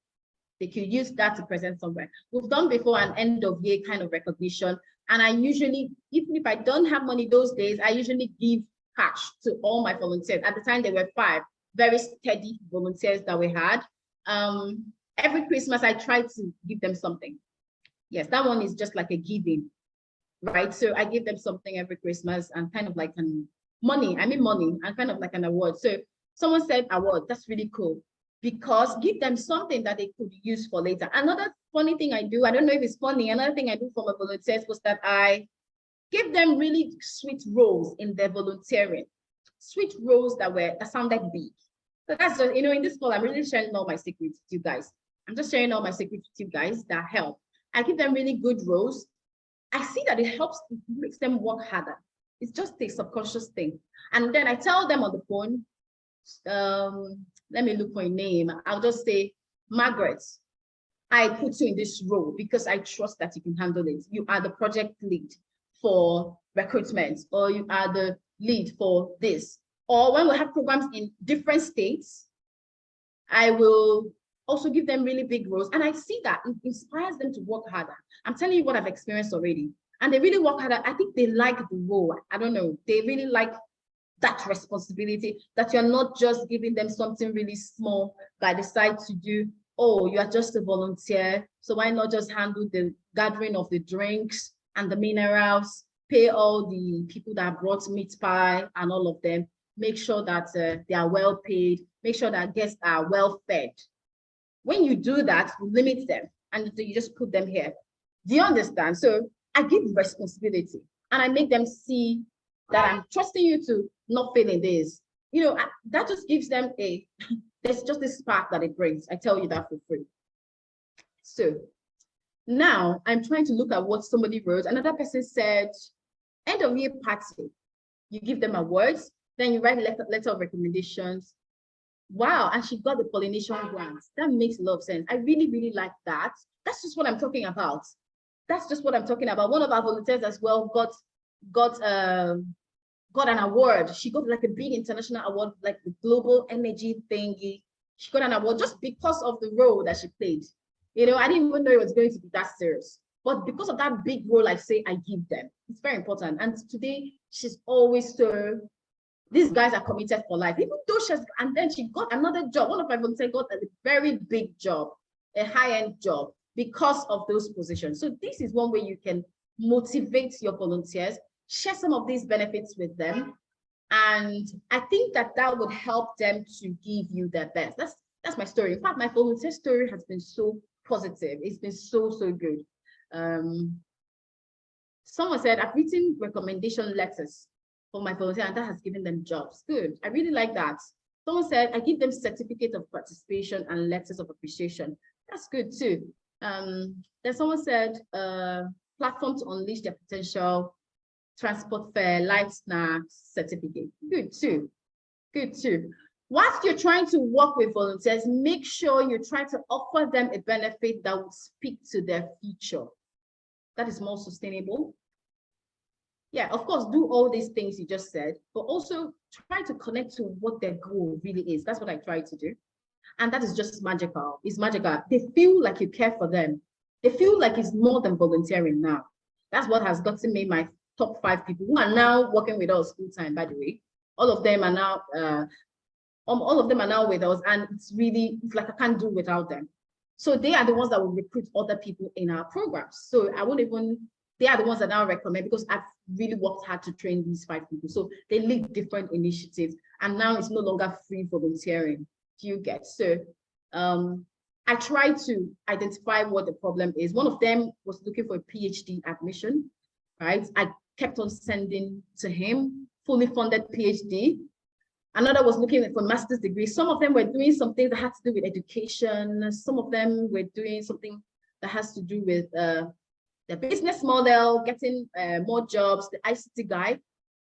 They could use that to present somewhere. We've done before an end of year kind of recognition. And I usually, even if I don't have money those days, I usually give cash to all my volunteers. At the time, there were 5 very steady volunteers that we had. Every Christmas, I try to give them something. Yes, that one is just like a giving, right? So I give them something every Christmas and kind of like money and kind of like an award. So someone said award, that's really cool, because give them something that they could use for later. Another funny thing I do, I don't know if it's funny, another thing I do for my volunteers was that I give them really sweet roles in their volunteering, sweet roles that sounded big. So that's just, in this call, I'm really sharing all my secrets with you guys. I'm just sharing all my secrets with you guys that help. I give them really good roles. I see that it makes them work harder. It's just a subconscious thing. And then I tell them on the phone, let me look for a name. I'll just say, Margaret, I put you in this role because I trust that you can handle it. You are the project lead for recruitment, or you are the lead for this. Or when we have programs in different states, I will also give them really big roles. And I see that it inspires them to work harder. I'm telling you what I've experienced already. And they really work harder. I think they like the role. I don't know. They really like that responsibility, that you're not just giving them something really small that I decide to do. Oh, you are just a volunteer, so why not just handle the gathering of the drinks and the minerals, pay all the people that brought meat pie and all of them, make sure that they are well paid, make sure that guests are well fed. When you do that, you limit them and you just put them here. Do you understand? So I give responsibility and I make them see that I'm trusting you to not fail in this. That just gives them there's just this spark that it brings. I tell you that for free. So now I'm trying to look at what somebody wrote. Another person said, end of year party. You give them awards, then you write a letter of recommendations. Wow, and she got the pollination grant. That makes a lot of sense. I really, really like that. That's just what I'm talking about. That's just what I'm talking about. One of our volunteers as well got an award. She got like a big international award, like the global energy thingy. She got an award just because of the role that she played. I didn't even know it was going to be that serious. But because of that big role, I give them. It's very important. And today, she's always so, these guys are committed for life. Even though and then she got another job. One of my volunteers got a very big job, a high-end job, because of those positions. So this is one way you can motivate your volunteers, share some of these benefits with them. And I think that would help them to give you their best. That's my story. In fact, my volunteer story has been so positive. It's been so, so good. Someone said, I've written recommendation letters for my volunteer and that has given them jobs. Good. I really like that. Someone said, I give them certificate of participation and letters of appreciation. That's good too. Then someone said, platform to unleash their potential, transport fare, life snacks, certificate. Good too. Good too. Whilst you're trying to work with volunteers, make sure you try to offer them a benefit that would speak to their future. That is more sustainable. Yeah, of course, do all these things you just said, but also try to connect to what their goal really is. That's what I try to do. And that is just magical. It's magical. They feel like you care for them. They feel like it's more than volunteering now. That's what has gotten me my top 5 people who are now working with us full time, by the way. All of them are now with us, and it's like I can't do without them. So they are the ones that will recruit other people in our programs. So they are the ones that now recommend, because I've really worked hard to train these 5 people. So they lead different initiatives, and now it's no longer free volunteering. Do you get? So I try to identify what the problem is. One of them was looking for a PhD admission, right? I kept on sending to him fully funded PhD. Another was looking for master's degree. Some of them were doing something that had to do with education. Some of them were doing something that has to do with the business model, getting more jobs. The ICT guy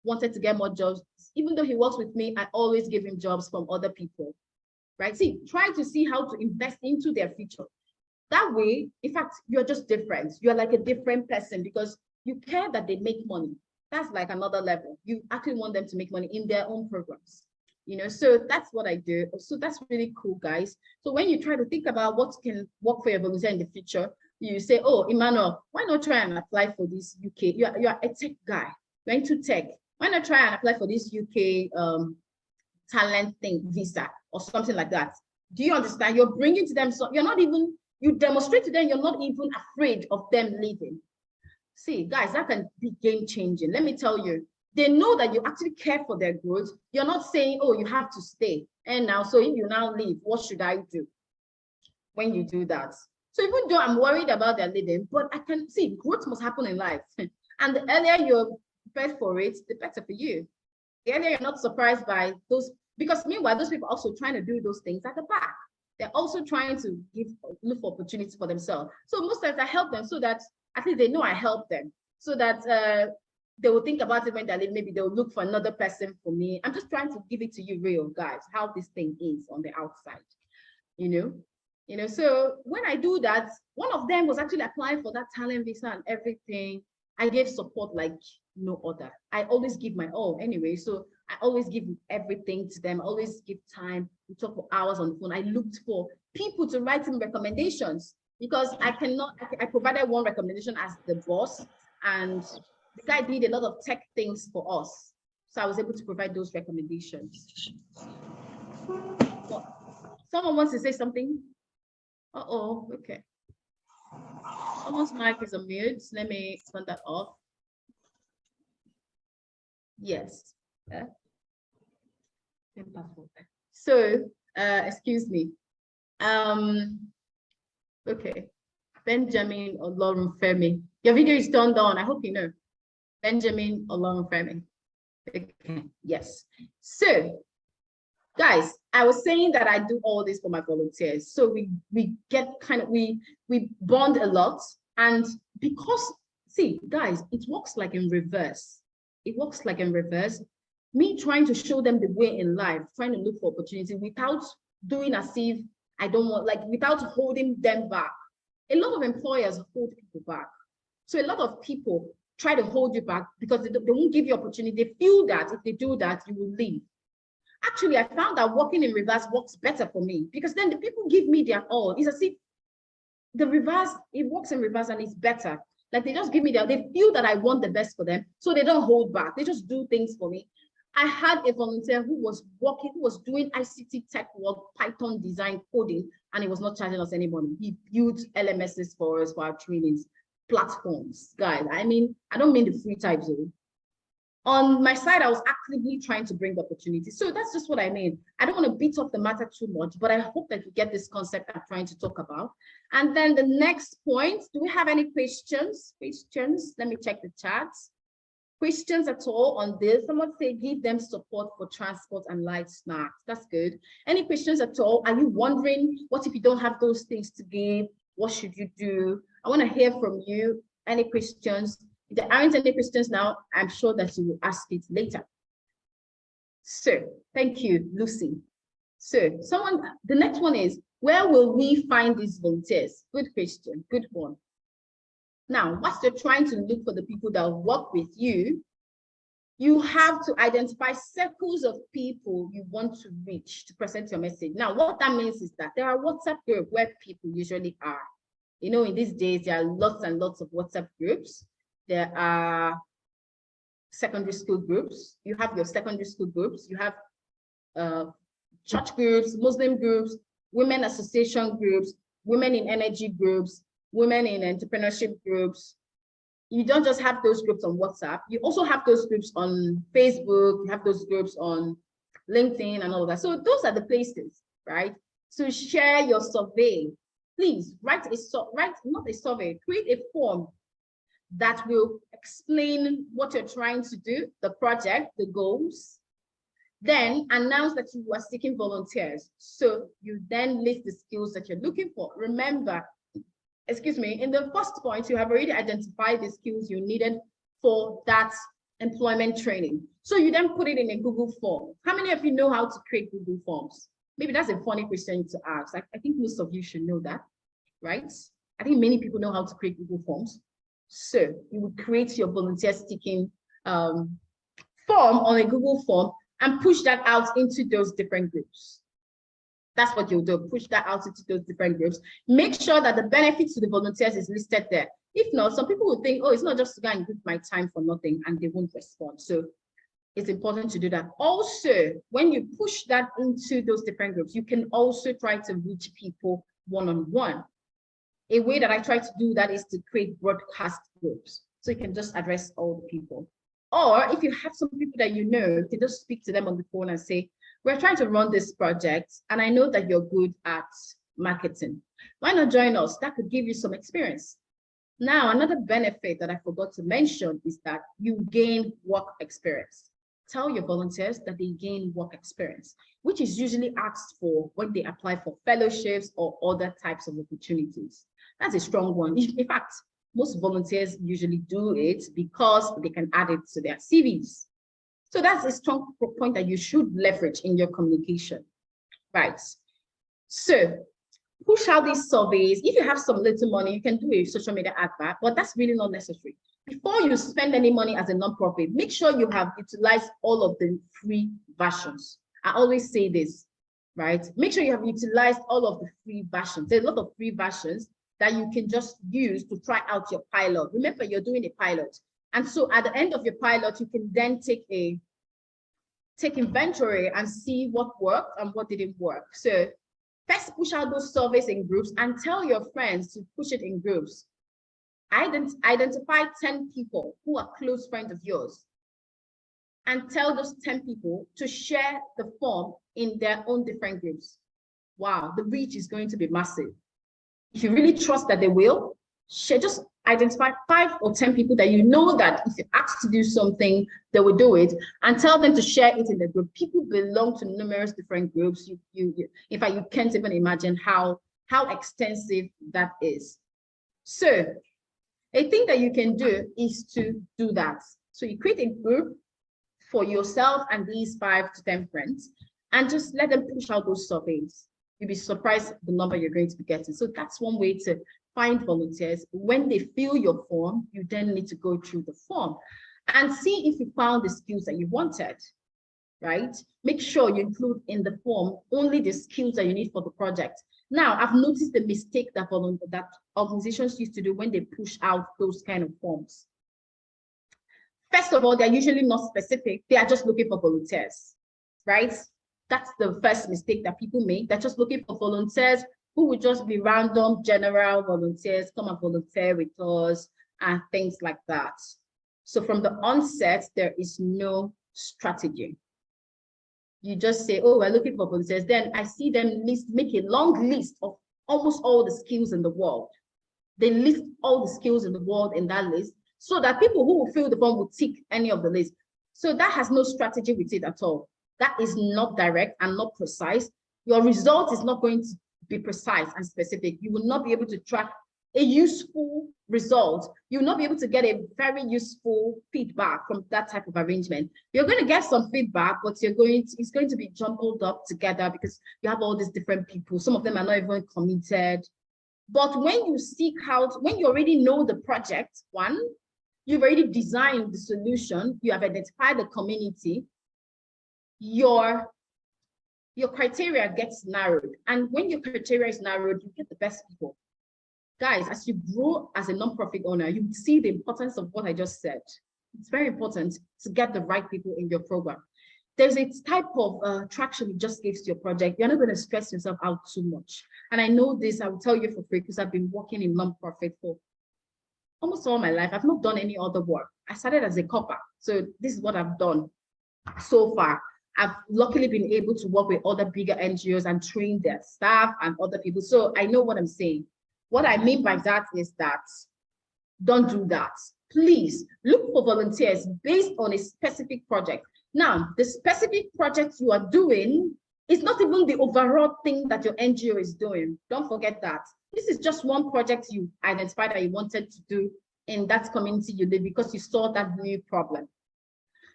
wanted to get more jobs. Even though he works with me, I always give him jobs from other people, right? See, try to see how to invest into their future. That way, in fact, you're just different. You're like a different person because you care that they make money. That's like another level. You actually want them to make money in their own programs. So that's what I do. So that's really cool, guys. So when you try to think about what can work for your volunteer in the future, you say, oh, Emmanuel, why not try and apply for this UK? You're a tech guy, you're into tech. Why not try and apply for this UK talent thing, visa or something like that? Do you understand? You're bringing to them, so you're not even, you demonstrate to them, you're not even afraid of them leaving. See, guys, that can be game changing. Let me tell you, they know that you actually care for their growth. You're not saying, oh, you have to stay. And now, so if you now leave, what should I do when you do that? So even though I'm worried about their leaving, but I can see growth must happen in life. And the earlier you're prepared for it, the better for you. The earlier you're not surprised by those, because meanwhile, those people are also trying to do those things at the back. They're also trying to look for opportunities for themselves. So most times I help them so that at least they know I help them, so that they will think about it when they leave. Maybe they'll look for another person for me. I'm just trying to give it to you real, guys, how this thing is on the outside, So when I do that, one of them was actually applying for that talent visa and everything. I gave support like no other. I always give my all anyway. So I always give everything to them. I always give time. We talk for hours on the phone. I looked for people to write me recommendations because I provided one recommendation as the boss, and the guy did a lot of tech things for us. So I was able to provide those recommendations. Someone wants to say something? Uh-oh, okay. Someone's mic is on mute. Let me turn that off. Yes. So, excuse me. Okay. Benjamin Olorunfemi. Your video is turned on. I hope you know. Benjamin Olorunfemi. Okay. Yes. So, guys, I was saying that I do all this for my volunteers. So we get we bond a lot. And because, see, guys, it works like in reverse. It works like in reverse. Me trying to show them the way in life, trying to look for opportunity without doing as if I don't want, like without holding them back. A lot of employers hold people back. So a lot of people try to hold you back because they won't give you opportunity. They feel that if they do that, you will leave. Actually, I found that working in reverse works better for me because then the people give me their all. It's as if the reverse, it works in reverse and it's better. Like they just give me they feel that I want the best for them. So they don't hold back. They just do things for me. I had a volunteer who was doing ICT tech work, Python design, coding, and he was not charging us any money. He built LMSs for us for our trainings, platforms. Guys, I mean, I don't mean the free types. On my side, I was actively trying to bring opportunities. So that's just what I mean. I don't want to beat up the matter too much, but I hope that you get this concept I'm trying to talk about. And then the next point, do we have any questions? Let me check the chat. Questions at all on this? Someone say give them support for transport and light snacks. That's good. Any questions at all? Are you wondering what if you don't have those things to give? What should you do? I want to hear from you. Any questions? If there aren't any questions now, I'm sure that you will ask it later. So thank you, Lucy. So the next one is, where will we find these volunteers? Good question, good one. Now, once you're trying to look for the people that work with you, you have to identify circles of people you want to reach to present your message. Now, what that means is that there are WhatsApp groups where people usually are. In these days, there are lots and lots of WhatsApp groups. There are secondary school groups. You have your secondary school groups. You have church groups, Muslim groups, women association groups, women in energy groups, women in entrepreneurship groups. You don't just have those groups on WhatsApp. You also have those groups on Facebook. You have those groups on LinkedIn and all of that. So those are the places, right? So share your survey. Please write not a survey, create a form that will explain what you're trying to do, the project, the goals. Then announce that you are seeking volunteers. So you then list the skills that you're looking for. Remember, in the first point, you have already identified the skills you needed for that employment training. So you then put it in a Google form. How many of you know how to create Google forms? Maybe that's a funny question to ask. I think most of you should know that, right? I think many people know how to create Google Forms. So you would create your volunteer sticking form on a Google form and push that out into those different groups. That's what you'll do, push that out into those different groups. Make sure that the benefits to the volunteers is listed there. If not, some people will think, oh, it's not just to go and give my time for nothing, and they won't respond. So it's important to do that. Also, when you push that into those different groups, you can also try to reach people one-on-one. A way that I try to do that is to create broadcast groups. So you can just address all the people. Or if you have some people that you know, you can just speak to them on the phone and say, we're trying to run this project, and I know that you're good at marketing. Why not join us? That could give you some experience. Now, another benefit that I forgot to mention is that you gain work experience. Tell your volunteers that they gain work experience, which is usually asked for when they apply for fellowships or other types of opportunities. That's a strong one. In fact, most volunteers usually do it because they can add it to their CVs. So that's a strong point that you should leverage in your communication, right? So push out these surveys. If you have some little money, you can do a social media advert, but that's really not necessary. Before you spend any money as a nonprofit, make sure you have utilized all of the free versions. I always say this, right? Make sure you have utilized all of the free versions. There's a lot of free versions that you can just use to try out your pilot. Remember, you're doing a pilot. And so at the end of your pilot, you can then take inventory and see what worked and what didn't work. So first push out those surveys in groups and tell your friends to push it in groups. Identify 10 people who are close friends of yours and tell those 10 people to share the form in their own different groups. Wow, the reach is going to be massive. If you really trust that they will, share, just identify 5 or 10 people that you know that if you ask to do something, they will do it, and tell them to share it in the group. People belong to numerous different groups. In fact, you can't even imagine how extensive that is. So a thing that you can do is to do that. So you create a group for yourself and these 5 to 10 friends, and just let them push out those surveys. You'll be surprised the number you're going to be getting. So that's one way to find volunteers. When they fill your form, you then need to go through the form and see if you found the skills that you wanted, right? Make sure you include in the form only the skills that you need for the project. Now, I've noticed the mistake that organizations used to do when they push out those kind of forms. First of all, they're usually not specific. They are just looking for volunteers, right? That's the first mistake that people make. They're just looking for volunteers who would just be random general volunteers, come and volunteer with us and things like that. So from the onset, there is no strategy. You just say, oh, we're looking for volunteers. Then I see them make a long list of almost all the skills in the world. They list all the skills in the world in that list so that people who will fill the form will tick any of the list. So that has no strategy with it at all. That is not direct and not precise. Your result is not going to be precise and specific. You will not be able to track a useful result. You will not be able to get a very useful feedback from that type of arrangement. You're going to get some feedback, but it's going to be jumbled up together because you have all these different people. Some of them are not even committed. But when you seek out, when you already know the project, one, you've already designed the solution, you have identified the community, your criteria gets narrowed. And when your criteria is narrowed, you get the best people. Guys, as you grow as a nonprofit owner, you see the importance of what I just said. It's very important to get the right people in your program. There's a type of traction it just gives to your project. You're not going to stress yourself out too much. And I know this, I will tell you for free, because I've been working in nonprofit for almost all my life. I've not done any other work. I started as a copper. So this is what I've done so far. I've luckily been able to work with other bigger NGOs and train their staff and other people. So I know what I'm saying. What I mean by that is that don't do that. Please look for volunteers based on a specific project. Now, the specific project you are doing is not even the overall thing that your NGO is doing. Don't forget that. This is just one project you identified that you wanted to do in that community you live because you saw that new problem.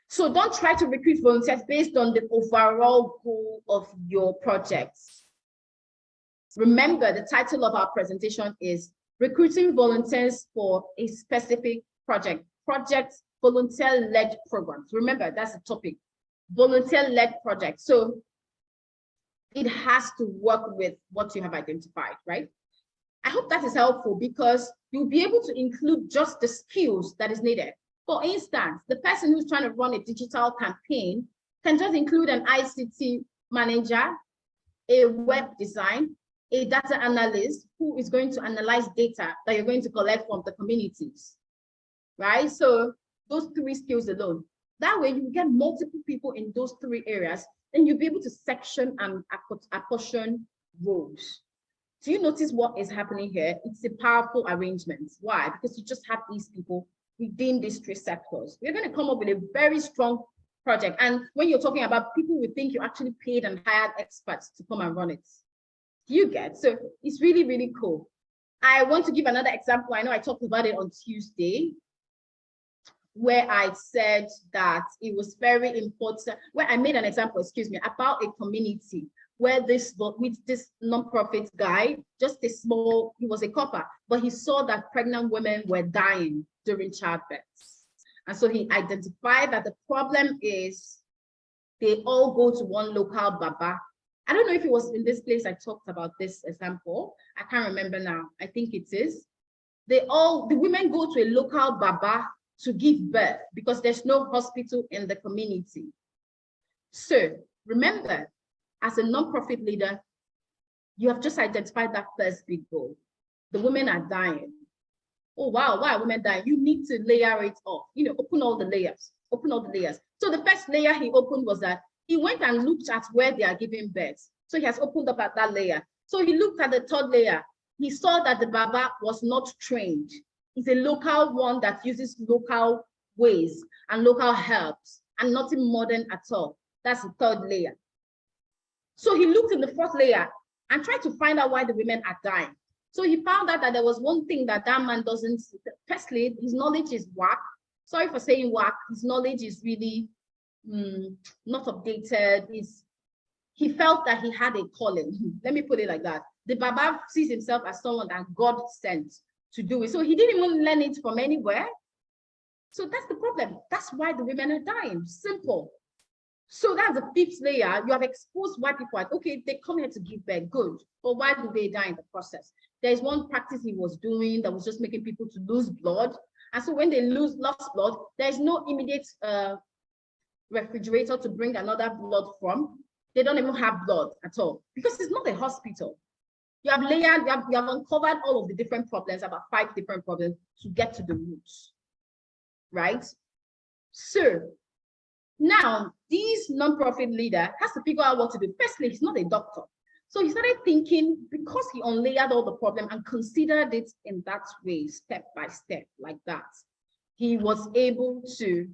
So don't try to recruit volunteers based on the overall goal of your project. Remember, the title of our presentation is Recruiting Volunteers for a Specific Project. Projects, volunteer-led programs. Remember, that's the topic. Volunteer-led project. So it has to work with what you have identified, right? I hope that is helpful because you'll be able to include just the skills that is needed. For instance, the person who's trying to run a digital campaign can just include an ICT manager, a web design, a data analyst who is going to analyze data that you're going to collect from the communities, right? So those 3 skills alone. That way you get multiple people in those 3 areas, and you'll be able to section and apportion roles. Do you notice what is happening here? It's a powerful arrangement. Why? Because you just have these people within these 3 sectors. We're going to come up with a very strong project. And when you're talking about people who think you actually paid and hired experts to come and run it. Do you get? So it's really, really cool. I want to give another example. I know I talked about it on Tuesday, where I said that it was very important, where I made an example, excuse me, about a community where this nonprofit guy, just a small, he was a copper, but he saw that pregnant women were dying during childbirth. And so he identified that the problem is they all go to one local Baba. I don't know if it was in this place I talked about this example. I can't remember now. I think it is. The women go to a local Baba to give birth because there's no hospital in the community. So remember, as a nonprofit leader, you have just identified that first big goal. The women are dying. Oh, wow, why are women dying? You need to layer it off, open all the layers, open all the layers. So the first layer he opened was that he went and looked at where they are giving birth. So he has opened up at that layer. So he looked at the 3rd layer. He saw that the Baba was not trained. It's a local one that uses local ways and local herbs and nothing modern at all. That's the 3rd layer. So he looked in the 4th layer and tried to find out why the women are dying. So he found out that there was one thing that man doesn't, firstly, his knowledge is whack. Sorry for saying whack. His knowledge is really not updated. He felt that he had a calling. Let me put it like that. The Baba sees himself as someone that God sent to do it. So he didn't even learn it from anywhere. So that's the problem. That's why the women are dying. Simple. So that's the 5th layer. You have exposed why people are, okay, they come here to give birth, good. But why do they die in the process? There's one practice he was doing that was just making people to lose blood. And so when they lost blood, there's no immediate refrigerator to bring another blood from. They don't even have blood at all because it's not a hospital. You have layered, you have uncovered all of the different problems, about 5 different problems to get to the roots, right? So now this nonprofit leader has to figure out what to do. Firstly, he's not a doctor. So he started thinking, because he unlayered all the problem and considered it in that way, step by step, like that, he was able to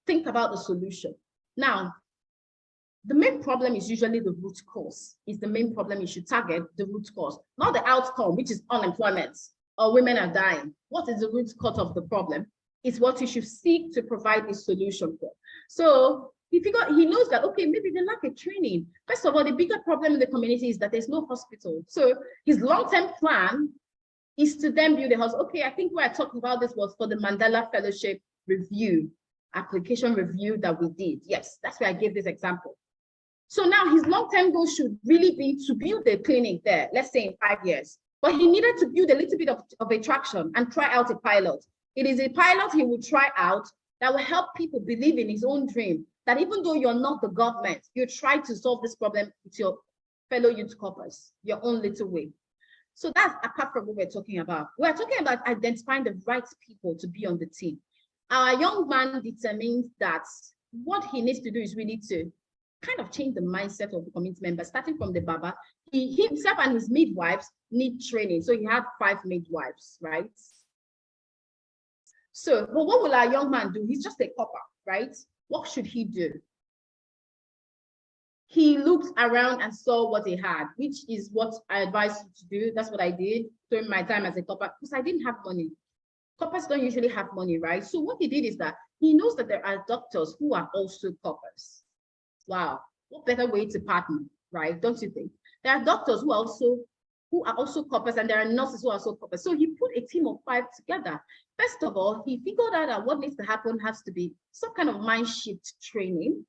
think about the solution. Now, the main problem is usually the root cause. It's the main problem you should target, the root cause, not the outcome, which is unemployment or women are dying. What is the root cause of the problem? It's what you should seek to provide a solution for. So he knows that, okay, maybe they lack a training. First of all, the bigger problem in the community is that there's no hospital. So his long-term plan is to then build a hospital. Okay, I think where I talked about this was for the Mandela Fellowship review, application review that we did. Yes, that's where I gave this example. So now his long-term goal should really be to build a clinic there, let's say in 5 years. But he needed to build a little bit of a traction and try out a pilot. It is a pilot he will try out that will help people believe in his own dream, that even though you're not the government, you try to solve this problem with your fellow youth corpers, your own little way. So that's apart from what we're talking about. We're talking about identifying the right people to be on the team. Our young man determined that what he needs to do is really to kind of change the mindset of the community members, starting from the Baba. He himself and his midwives need training. So he had 5 midwives, right? So, but what will our young man do? He's just a copper, right? What should he do? He looked around and saw what he had, which is what I advised you to do. That's what I did during my time as a copper, because I didn't have money. Coppers don't usually have money, right? So what he did is that he knows that there are doctors who are also coppers. Wow, what better way to partner, right? Don't you think? There are doctors who are also coppers, and there are nurses who are also coppers. So he put a team of 5 together. First of all, he figured out that what needs to happen has to be some kind of mind shift training.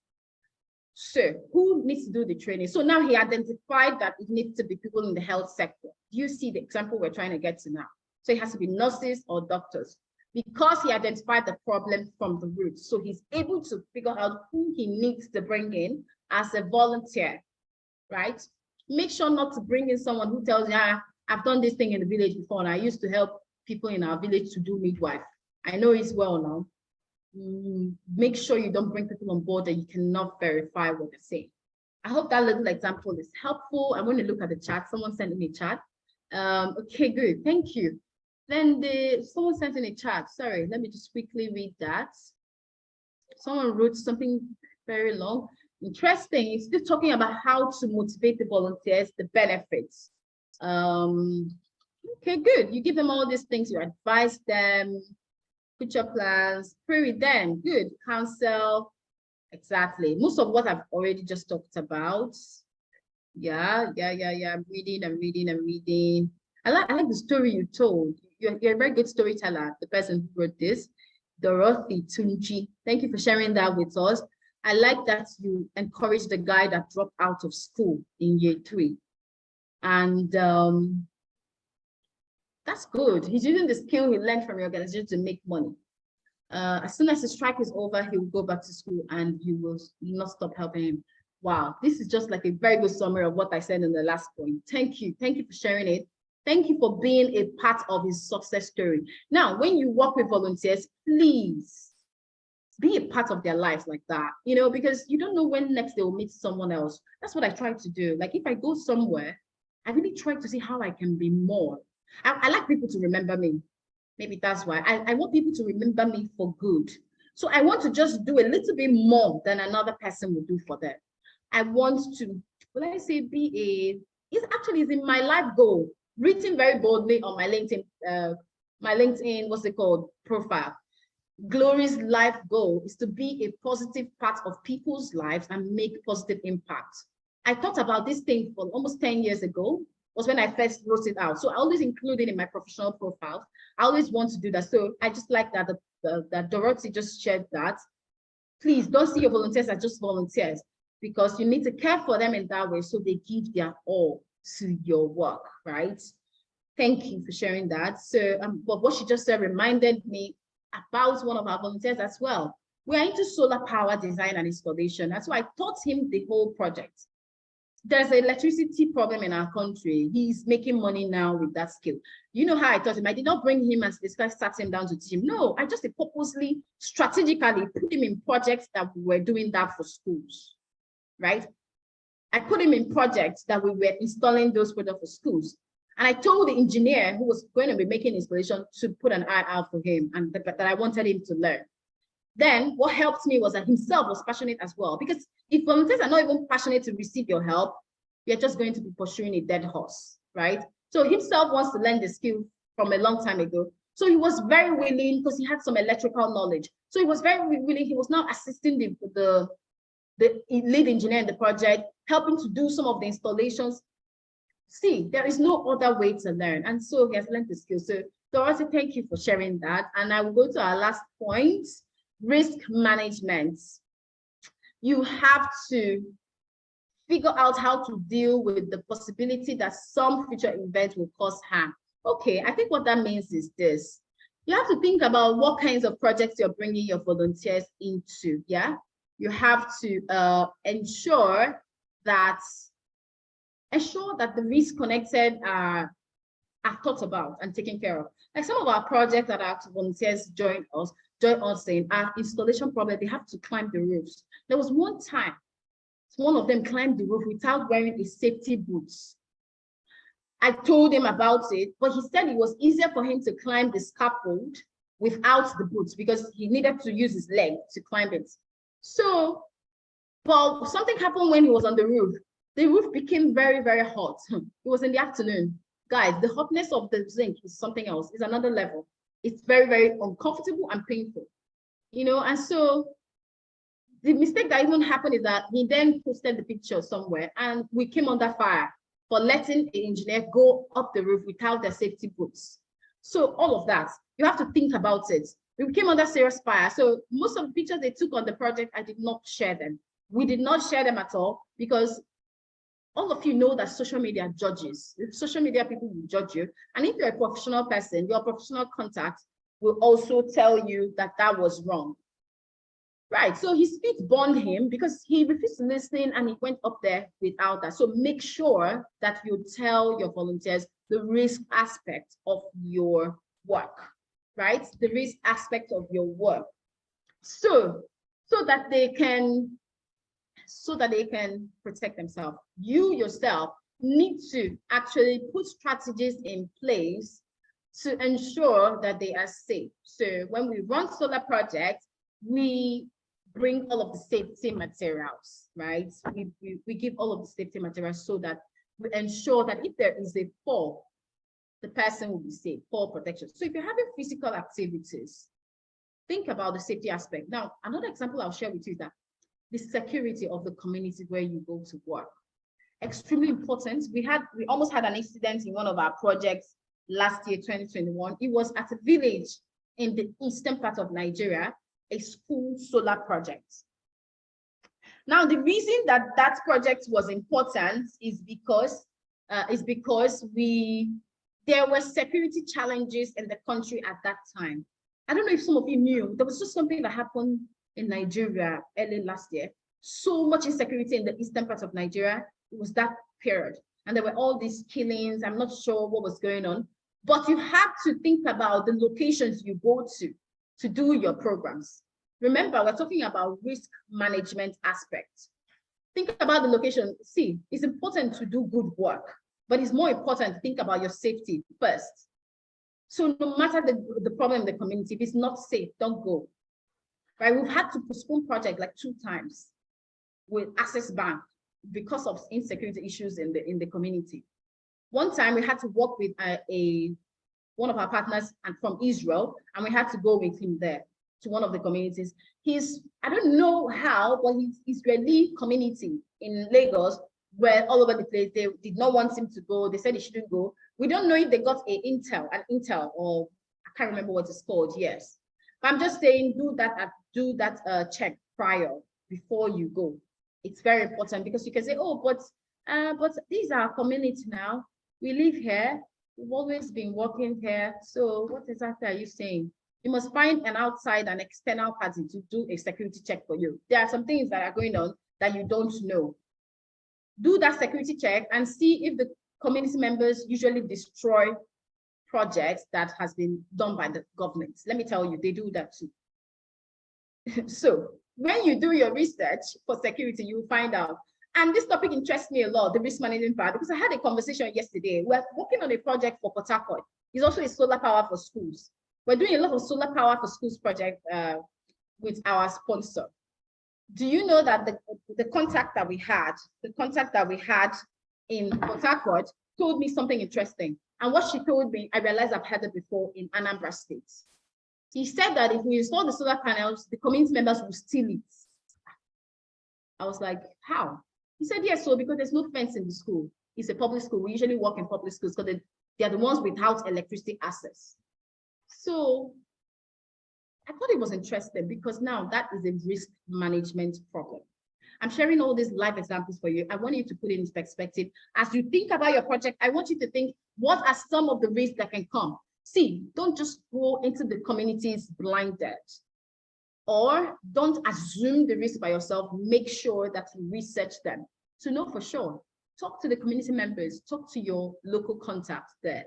So who needs to do the training? So now he identified that it needs to be people in the health sector. Do you see the example we're trying to get to now? So it has to be nurses or doctors, because he identified the problem from the root. So he's able to figure out who he needs to bring in as a volunteer, right? Make sure not to bring in someone who tells you, I've done this thing in the village before, and I used to help people in our village to do midwife. I know it's well now. Make sure you don't bring people on board that you cannot verify what they're saying. I hope that little example is helpful. I want to look at the chat. Someone sent in a chat. Okay, good. Thank you. Then someone sent in a chat. Sorry, let me just quickly read that. Someone wrote something very long. Interesting. It's still talking about how to motivate the volunteers, the benefits. Okay, good. You give them all these things, you advise them, future plans, pray with them. Good. Counsel. Exactly. Most of what I've already just talked about. Yeah. I'm reading. I like the story you told. You're a very good storyteller, the person who wrote this, Dorothy Tunji. Thank you for sharing that with us. I like that you encouraged the guy that dropped out of school in year 3. And that's good. He's using the skill he learned from your organization to make money. As soon as the strike is over, he will go back to school and you will not stop helping him. Wow, this is just like a very good summary of what I said in the last point. Thank you for sharing it. Thank you for being a part of his success story. Now, when you work with volunteers, please be a part of their lives like that, because you don't know when next they will meet someone else. That's what I try to do. Like if I go somewhere, I really try to see how I can be more. I like people to remember me. Maybe that's why. I want people to remember me for good. So I want to just do a little bit more than another person will do for them. I want to, it's in my life goal, written very boldly on my LinkedIn, what's it called, profile. Glory's life goal is to be a positive part of people's lives and make positive impact. I thought about this thing for almost 10 years ago, was when I first wrote it out. So I always include it in my professional profile. I always want to do that. So I just like that that Dorothy just shared that. Please don't see your volunteers as just volunteers, because you need to care for them in that way so they give their all to your work, right? Thank you for sharing that. So but what she just said reminded me about one of our volunteers as well. We are into solar power design and installation. That's why I taught him the whole project. There's an electricity problem in our country. He's making money now with that skill. You know how I taught him? I did not bring him and sat him down to teach him. No, I just purposely, strategically put him in projects that we were doing that for schools, right? I put him in projects that we were installing those products for schools. And I told the engineer who was going to be making installation to put an eye out for him and that I wanted him to learn. Then what helped me was that himself was passionate as well, because if volunteers are not even passionate to receive your help, you're just going to be pursuing a dead horse, right? So himself wants to learn the skill from a long time ago. So he was very willing because he had some electrical knowledge. So he was very willing. He was now assisting the lead engineer in the project, helping to do some of the installations. See, there is no other way to learn. And so he has learned the skill. So Dorothy, thank you for sharing that. And I will go to our last point, risk management. You have to figure out how to deal with the possibility that some future events will cause harm. Okay, I think what that means is this. You have to think about what kinds of projects you're bringing your volunteers into, yeah? You have to ensure that the risks connected are thought about and taken care of. Like some of our projects that our volunteers join us in our installation problem, they have to climb the roofs. There was one time, one of them climbed the roof without wearing a safety boots. I told him about it, but he said it was easier for him to climb the scaffold without the boots because he needed to use his leg to climb it. So, but something happened when he was on the roof. The roof became very, very hot. It was in the afternoon. Guys, the hotness of the zinc is something else, it's another level. it's very, very uncomfortable and painful, you know. And so the mistake that even happened is that he then posted the picture somewhere and we came under fire for letting an engineer go up the roof without their safety boots. So all of that, you have to think about it. We came under serious fire. So most of the pictures they took on the project, I did not share them. We did not share them at all because all of you know that social media judges. Social media people will judge you. And if you're a professional person, your professional contact will also tell you that that was wrong. Right, so his speech burned him because he refused to listen and he went up there without that. So make sure that you tell your volunteers the risk aspect of your work, right? The risk aspect of your work. So that they can protect themselves. You yourself need to actually put strategies in place to ensure that they are safe. So when we run solar projects, we bring all of the safety materials, right? We give all of the safety materials so that we ensure that if there is a fall, the person will be safe, fall protection. So if you're having physical activities, think about the safety aspect. Now, another example I'll share with you is that the security of the community where you go to work. Extremely important. We almost had an incident in one of our projects last year, 2021. It was at a village in the eastern part of Nigeria, a school solar project. Now, the reason that that project was important is because there were security challenges in the country at that time. I don't know if some of you knew, there was just something that happened in Nigeria early last year. So much insecurity in the eastern part of Nigeria. It was that period. And there were all these killings. I'm not sure what was going on, but you have to think about the locations you go to do your programs. Remember, we're talking about risk management aspects. Think about the location. See, it's important to do good work, but it's more important to think about your safety first. So no matter the problem in the community, if it's not safe, don't go. Right? We've had to postpone project like 2 times with Access Bank because of insecurity issues in the community. One time we had to work with one of our partners and from Israel, and we had to go with him there to one of the communities. I don't know how, but his Israeli community in Lagos were all over the place. They did not want him to go. They said he shouldn't go. We don't know if they got an intel, or I can't remember what it's called. Yes, but I'm just saying, do that check prior before you go. It's very important because you can say, oh, but these are our community now. We live here. We've always been working here. So what exactly are you saying? You must find an outside, an external party to do a security check for you. There are some things that are going on that you don't know. Do that security check and see if the community members usually destroy projects that has been done by the government. Let me tell you, they do that too. So when you do your research for security, you will find out. And this topic interests me a lot, the risk management part, because I had a conversation yesterday. We're working on a project for Port Harcourt. It's also a solar power for schools. We're doing a lot of solar power for schools project with our sponsor. Do you know that the contact that we had in Port Harcourt told me something interesting? And what she told me, I realized I've heard it before in Anambra State. He said that if we install the solar panels, the community members will steal it. I was like, how? He said, yes, so because there's no fence in the school. It's a public school. We usually work in public schools because they are the ones without electricity access. So I thought it was interesting because now that is a risk management problem. I'm sharing all these live examples for you. I want you to put it in perspective. As you think about your project, I want you to think, what are some of the risks that can come? See, don't just go into the communities blinded, or don't assume the risk by yourself. Make sure that you research them to know for sure. Talk to the community members, talk to your local contacts there.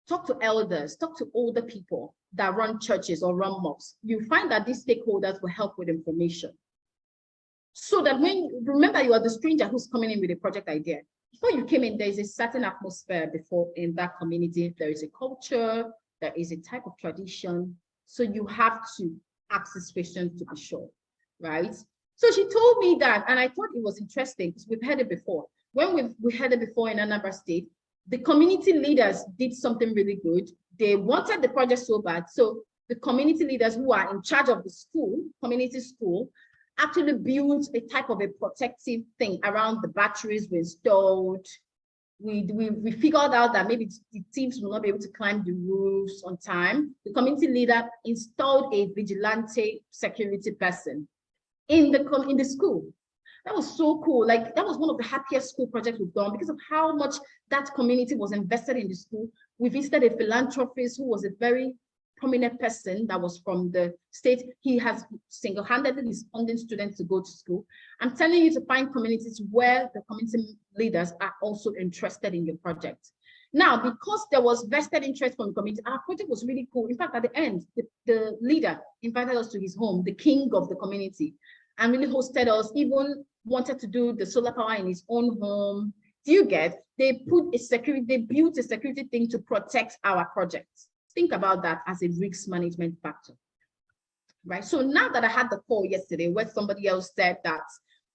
Talk to elders, talk to older people that run churches or run mosques. You find that these stakeholders will help with information. So that remember, you are the stranger who's coming in with a project idea. Before you came in, there is a certain atmosphere before in that community. There is a culture, there is a type of tradition. So you have to ask these questions to be sure, right? So she told me that, and I thought it was interesting because we've heard it before. When we heard it before in Anambra State, the community leaders did something really good. they wanted the project so bad. So the community leaders who are in charge of the school, community school, actually built a type of a protective thing around the batteries we installed. We figured out that maybe the thieves will not be able to climb the roofs on time. The community leader installed a vigilante security person in the school. That was so cool. Like, that was one of the happiest school projects we've done because of how much that community was invested in the school. We visited a philanthropist who was a very prominent person that was from the state. He has single-handedly funding students to go to school. I'm telling you to find communities where the community leaders are also interested in your project. Now, because there was vested interest from the community, our project was really cool. In fact, at the end, the leader invited us to his home, the king of the community, and really hosted us, even wanted to do the solar power in his own home. Do you get? They built a security thing to protect our projects. Think about that as a risk management factor, right? So now that I had the call yesterday where somebody else said that,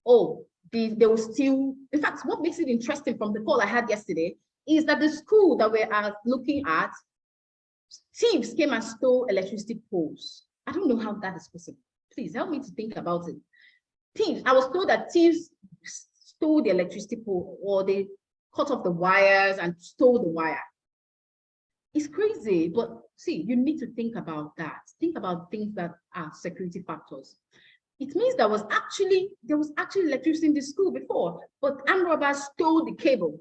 oh, they will still, in fact, what makes it interesting from the call I had yesterday is that the school that we are looking at, thieves came and stole electricity poles. I don't know how that is possible. Please help me to think about it. Thieves, I was told that thieves stole the electricity pole, or they cut off the wires and stole the wire. It's crazy, but see, you need to think about that. Think about things that are security factors. It means there was actually electricity in the school before, but armed robbers stole the cable.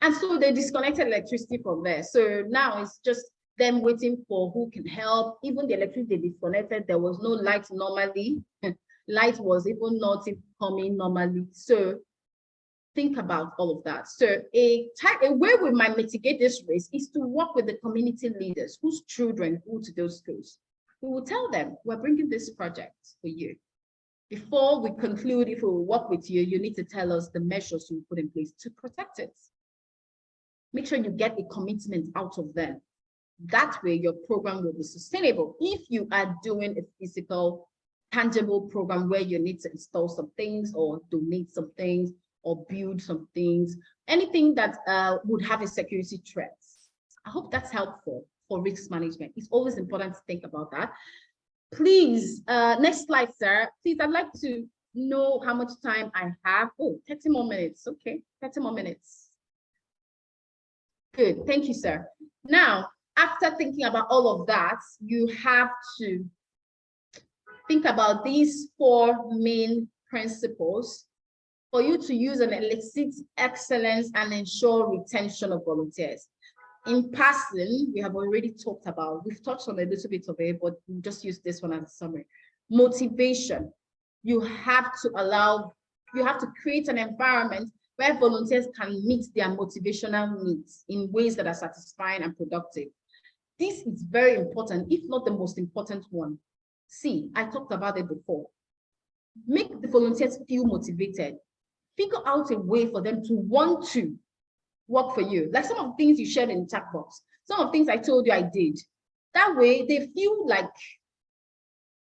And so they disconnected electricity from there. So now it's just them waiting for who can help. Even the electricity they disconnected, there was no light normally. Light was even not coming normally. So think about all of that. So a way we might mitigate this risk is to work with the community leaders whose children go to those schools. We will tell them, we're bringing this project for you. Before we conclude, if we will work with you, you need to tell us the measures you put in place to protect it. Make sure you get a commitment out of them. That way your program will be sustainable. If you are doing a physical, tangible program where you need to install some things or donate some things, or build some things, anything that would have a security threat. I hope that's helpful for risk management. It's always important to think about that. Please, next slide, sir. Please, I'd like to know how much time I have. Oh, 30 more minutes. Okay, 30 more minutes. Good, thank you, sir. Now, after thinking about all of that, you have to think about these 4 main principles for you to use and elicit excellence and ensure retention of volunteers. In passing, we have already talked about, we've touched on a little bit of it, but we'll just use this one as a summary. Motivation. You have to create an environment where volunteers can meet their motivational needs in ways that are satisfying and productive. This is very important, if not the most important one. See, I talked about it before. Make the volunteers feel motivated. Figure out a way for them to want to work for you. Like some of the things you shared in the chat box, some of the things I told you I did. That way they feel like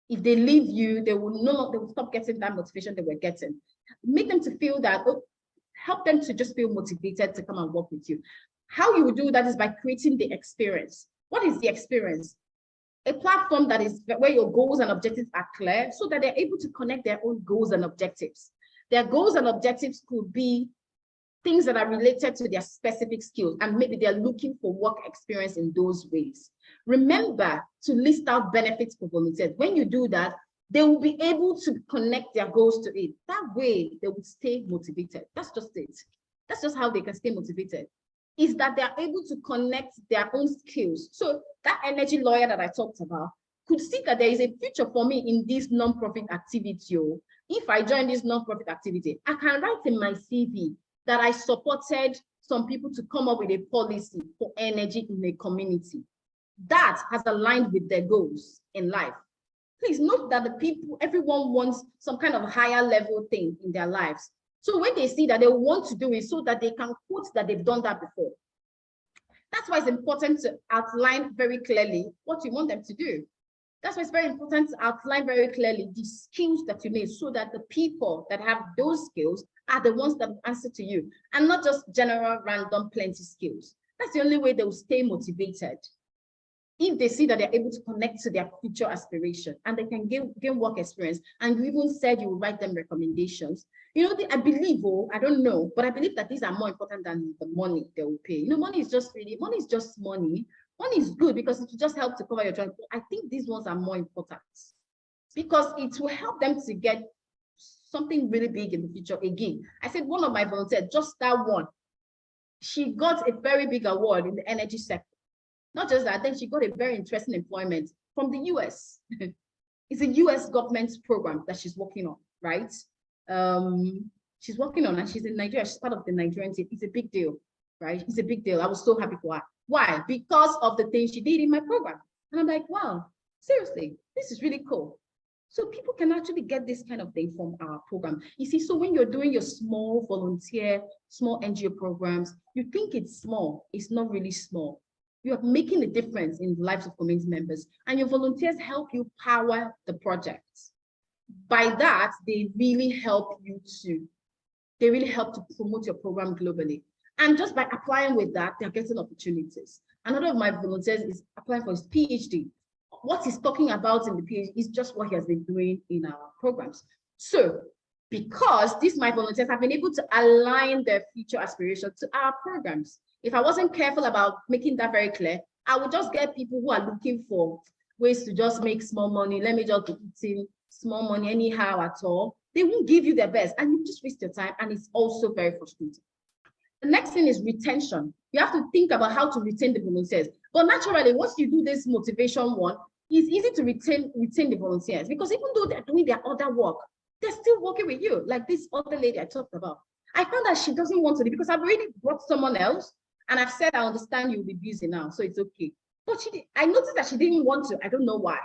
if they leave you, they will stop getting that motivation they were getting. Make them to feel that, help them to just feel motivated to come and work with you. How you will do that is by creating the experience. What is the experience? A platform that is where your goals and objectives are clear so that they're able to connect their own goals and objectives. Their goals and objectives could be things that are related to their specific skills, and maybe they're looking for work experience in those ways. Remember to list out benefits for volunteers. When you do that, they will be able to connect their goals to it. That way, they will stay motivated. That's just it. That's just how they can stay motivated, is that they're able to connect their own skills. So that energy lawyer that I talked about could see that there is a future for me in this nonprofit activity. If I join this nonprofit activity, I can write in my CV that I supported some people to come up with a policy for energy in a community. That has aligned with their goals in life. Please note that everyone wants some kind of higher level thing in their lives. So when they see that, they want to do it so that they can quote that they've done that before. That's why it's important to outline very clearly what you want them to do. That's why it's very important to outline very clearly the skills that you need so that the people that have those skills are the ones that answer to you, and not just general, random, plenty skills. That's the only way they will stay motivated. if they see that they're able to connect to their future aspiration and they can gain work experience, and you even said you will write them recommendations, I believe, I don't know, but I believe that these are more important than the money they will pay. Money is just money. Money is good because it will just help to cover your job. I think these ones are more important because it will help them to get something really big in the future. Again, I said one of my volunteers, just that one, she got a very big award in the energy sector. Not just that, then she got a very interesting employment from the US. It's a US government program that she's working on, right? She's working on, and she's in Nigeria. She's part of the Nigerian team. It's a big deal, right? It's a big deal. I was so happy for her. Why? Because of the things she did in my program. And I'm like, wow, seriously, this is really cool. So people can actually get this kind of thing from our program. You see, so when you're doing your small volunteer, small NGO programs, you think it's small. It's not really small. You're making a difference in the lives of community members, and your volunteers help you power the project. By that, they really help to promote your program globally. And just by applying with that, they're getting opportunities. Another of my volunteers is applying for his PhD. What he's talking about in the PhD is just what he has been doing in our programs. So because these my volunteers have been able to align their future aspirations to our programs. If I wasn't careful about making that very clear, I would just get people who are looking for ways to just make small money. Let me just be eating small money anyhow at all. They won't give you their best, and you just waste your time, and it's also very frustrating. The next thing is retention. You have to think about how to retain the volunteers. But naturally, once you do this motivation one, it's easy to retain the volunteers, because even though they're doing their other work, they're still working with you. Like this other lady I talked about. I found that she doesn't want to, because I've already brought someone else, and I've said, I understand you'll be busy now, so it's okay. But I noticed that she didn't want to. I don't know why.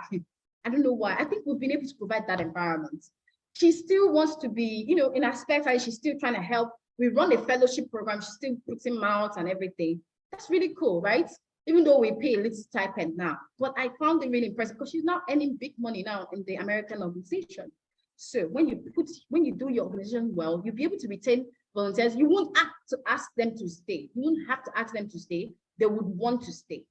I don't know why. I think we've been able to provide that environment. She still wants to be, in aspects, she's still trying to help. We run a fellowship program. She's still putting mouths and everything. That's really cool, right? Even though we pay a little stipend now. But I found it really impressive because she's now earning big money now in the American organization. So when you do your organization well, you'll be able to retain volunteers. You won't have to ask them to stay. You won't have to ask them to stay. They would want to stay.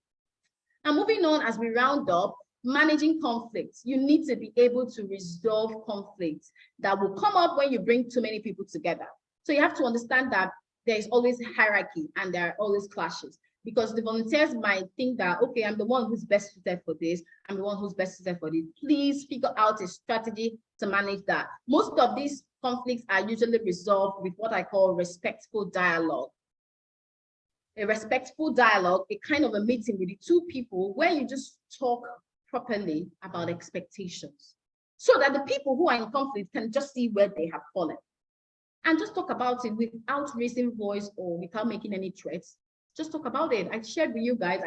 And moving on, as we round up, managing conflicts. You need to be able to resolve conflicts that will come up when you bring too many people together. So you have to understand that there is always hierarchy and there are always clashes, because the volunteers might think that, okay, I'm the one who's best suited for this. I'm the one who's best suited for this. Please figure out a strategy to manage that. Most of these conflicts are usually resolved with what I call respectful dialogue. A respectful dialogue, a kind of a meeting with the two people where you just talk properly about expectations, so that the people who are in conflict can just see where they have fallen and just talk about it without raising voice or without making any threats. Just talk about it. I shared with you guys,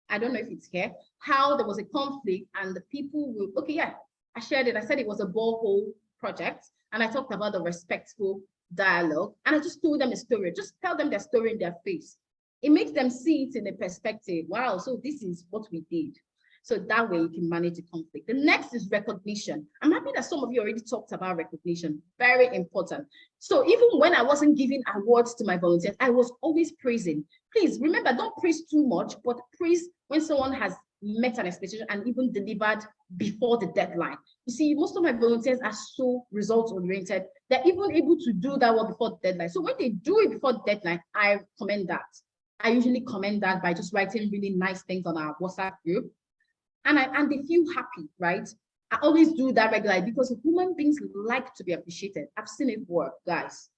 I don't know if it's here, how there was a conflict and the people will, okay, yeah, I shared it. I said it was a borehole project, and I talked about the respectful dialogue, and I just told them a story. Just tell them their story in their face. It makes them see it in a perspective. Wow, so this is what we did. So that way you can manage the conflict. The next is recognition. I'm happy that some of you already talked about recognition. Very important. So even when I wasn't giving awards to my volunteers, I was always praising. Please remember, don't praise too much, but praise when someone has met an expectation and even delivered before the deadline. You see, most of my volunteers are so results-oriented. They're even able to do that one before the deadline. So when they do it before the deadline, I commend that. I usually commend that by just writing really nice things on our WhatsApp group. And they feel happy, right? I always do that regularly because human beings like to be appreciated. I've seen it work, guys.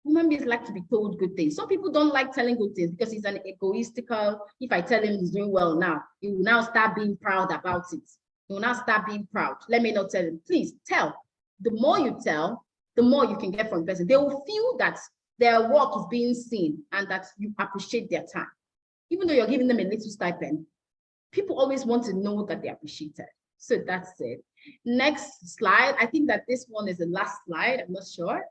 Human beings like to be told good things. Some people don't like telling good things because it's an egoistical, if I tell him he's doing well now, he will now start being proud about it. He will now start being proud. Let me not tell him. Please tell. The more you tell, the more you can get from the person. They will feel that their work is being seen and that you appreciate their time. Even though you're giving them a little stipend, people always want to know that they're appreciated. So that's it. Next slide. I think that this one is the last slide. I'm not sure.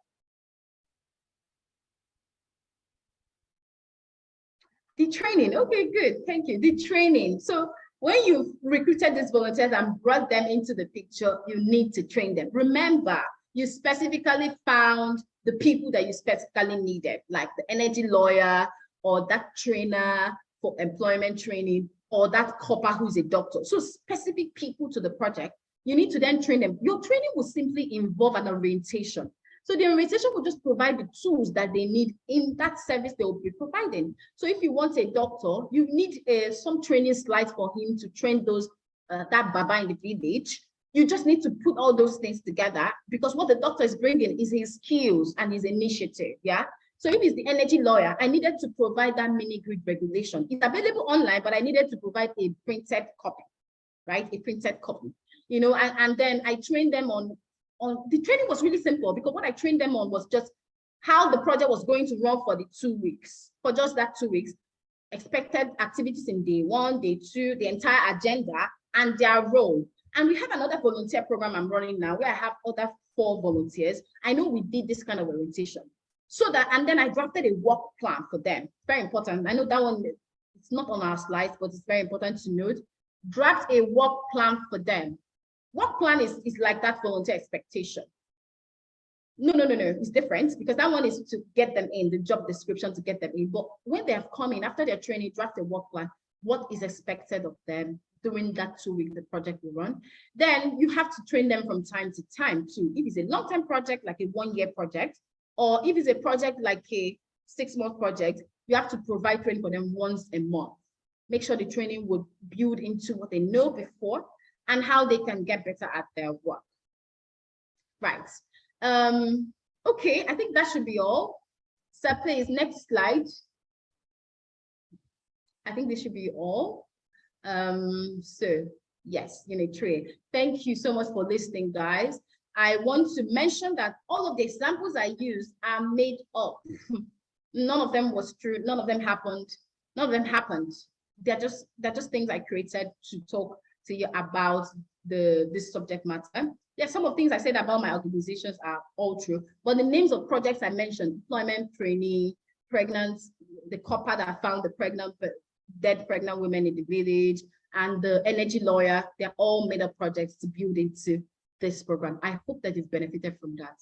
The training. Okay, good. Thank you. The training. So when you've recruited these volunteers and brought them into the picture, you need to train them. Remember, you specifically found the people that you specifically needed, like the energy lawyer or that trainer for employment training. or that copper who's a doctor. So specific people to the project, you need to then train them. Your training will simply involve an orientation. So the orientation will just provide the tools that they need in that service they will be providing. So if you want a doctor, you need some training slides for him to train those that Baba in the village. You just need to put all those things together, because what the doctor is bringing is his skills and his initiative. Yeah. So if it's the energy lawyer, I needed to provide that mini grid regulation. It's available online, but I needed to provide a printed copy, right? A printed copy, you know, and then I trained them on the training was really simple, because what I trained them on was just how the project was going to run for the 2 weeks, for just that 2 weeks, expected activities in day 1, day 2, the entire agenda and their role. And we have another volunteer program I'm running now where I have other 4 volunteers. I know we did this kind of orientation. So that, and then I drafted a work plan for them. Very important. I know that one, it's not on our slides, but it's very important to note. Draft a work plan for them. Work plan is like that volunteer expectation. No, it's different, because that one is to get them in, the job description to get them in. But when they have come in, after their training, draft a work plan, what is expected of them during that 2 weeks the project will run. Then you have to train them from time to time too. If it's a long-term project, like a 1-year project, or if it's a project like a 6-month project, you have to provide training for them once a month. Make sure the training would build into what they know before and how they can get better at their work. Right. Okay, I think that should be all. So please, next slide. I think this should be all. So yes, Trey, thank you so much for listening, guys. I want to mention that all of the examples I used are made up. None of them was true. None of them happened. None of them happened. They're just things I created to talk to you about this subject matter. Yeah, some of the things I said about my organizations are all true, but the names of projects I mentioned, employment trainee, pregnant, the copper that found the dead pregnant women in the village, and the energy lawyer, they're all made up projects to build into this program. I hope that you've benefited from that.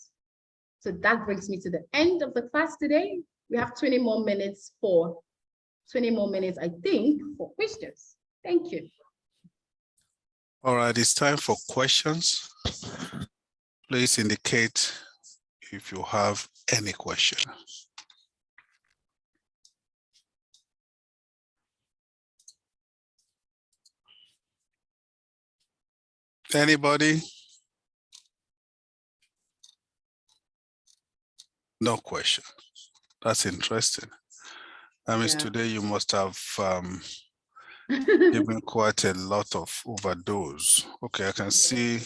So that brings me to the end of the class today. We have 20 more minutes, I think, for questions. Thank you. All right, it's time for questions. Please indicate if you have any question. Anybody? No question. That's interesting. That means today you must have given quite a lot of overdose. Okay, I can see.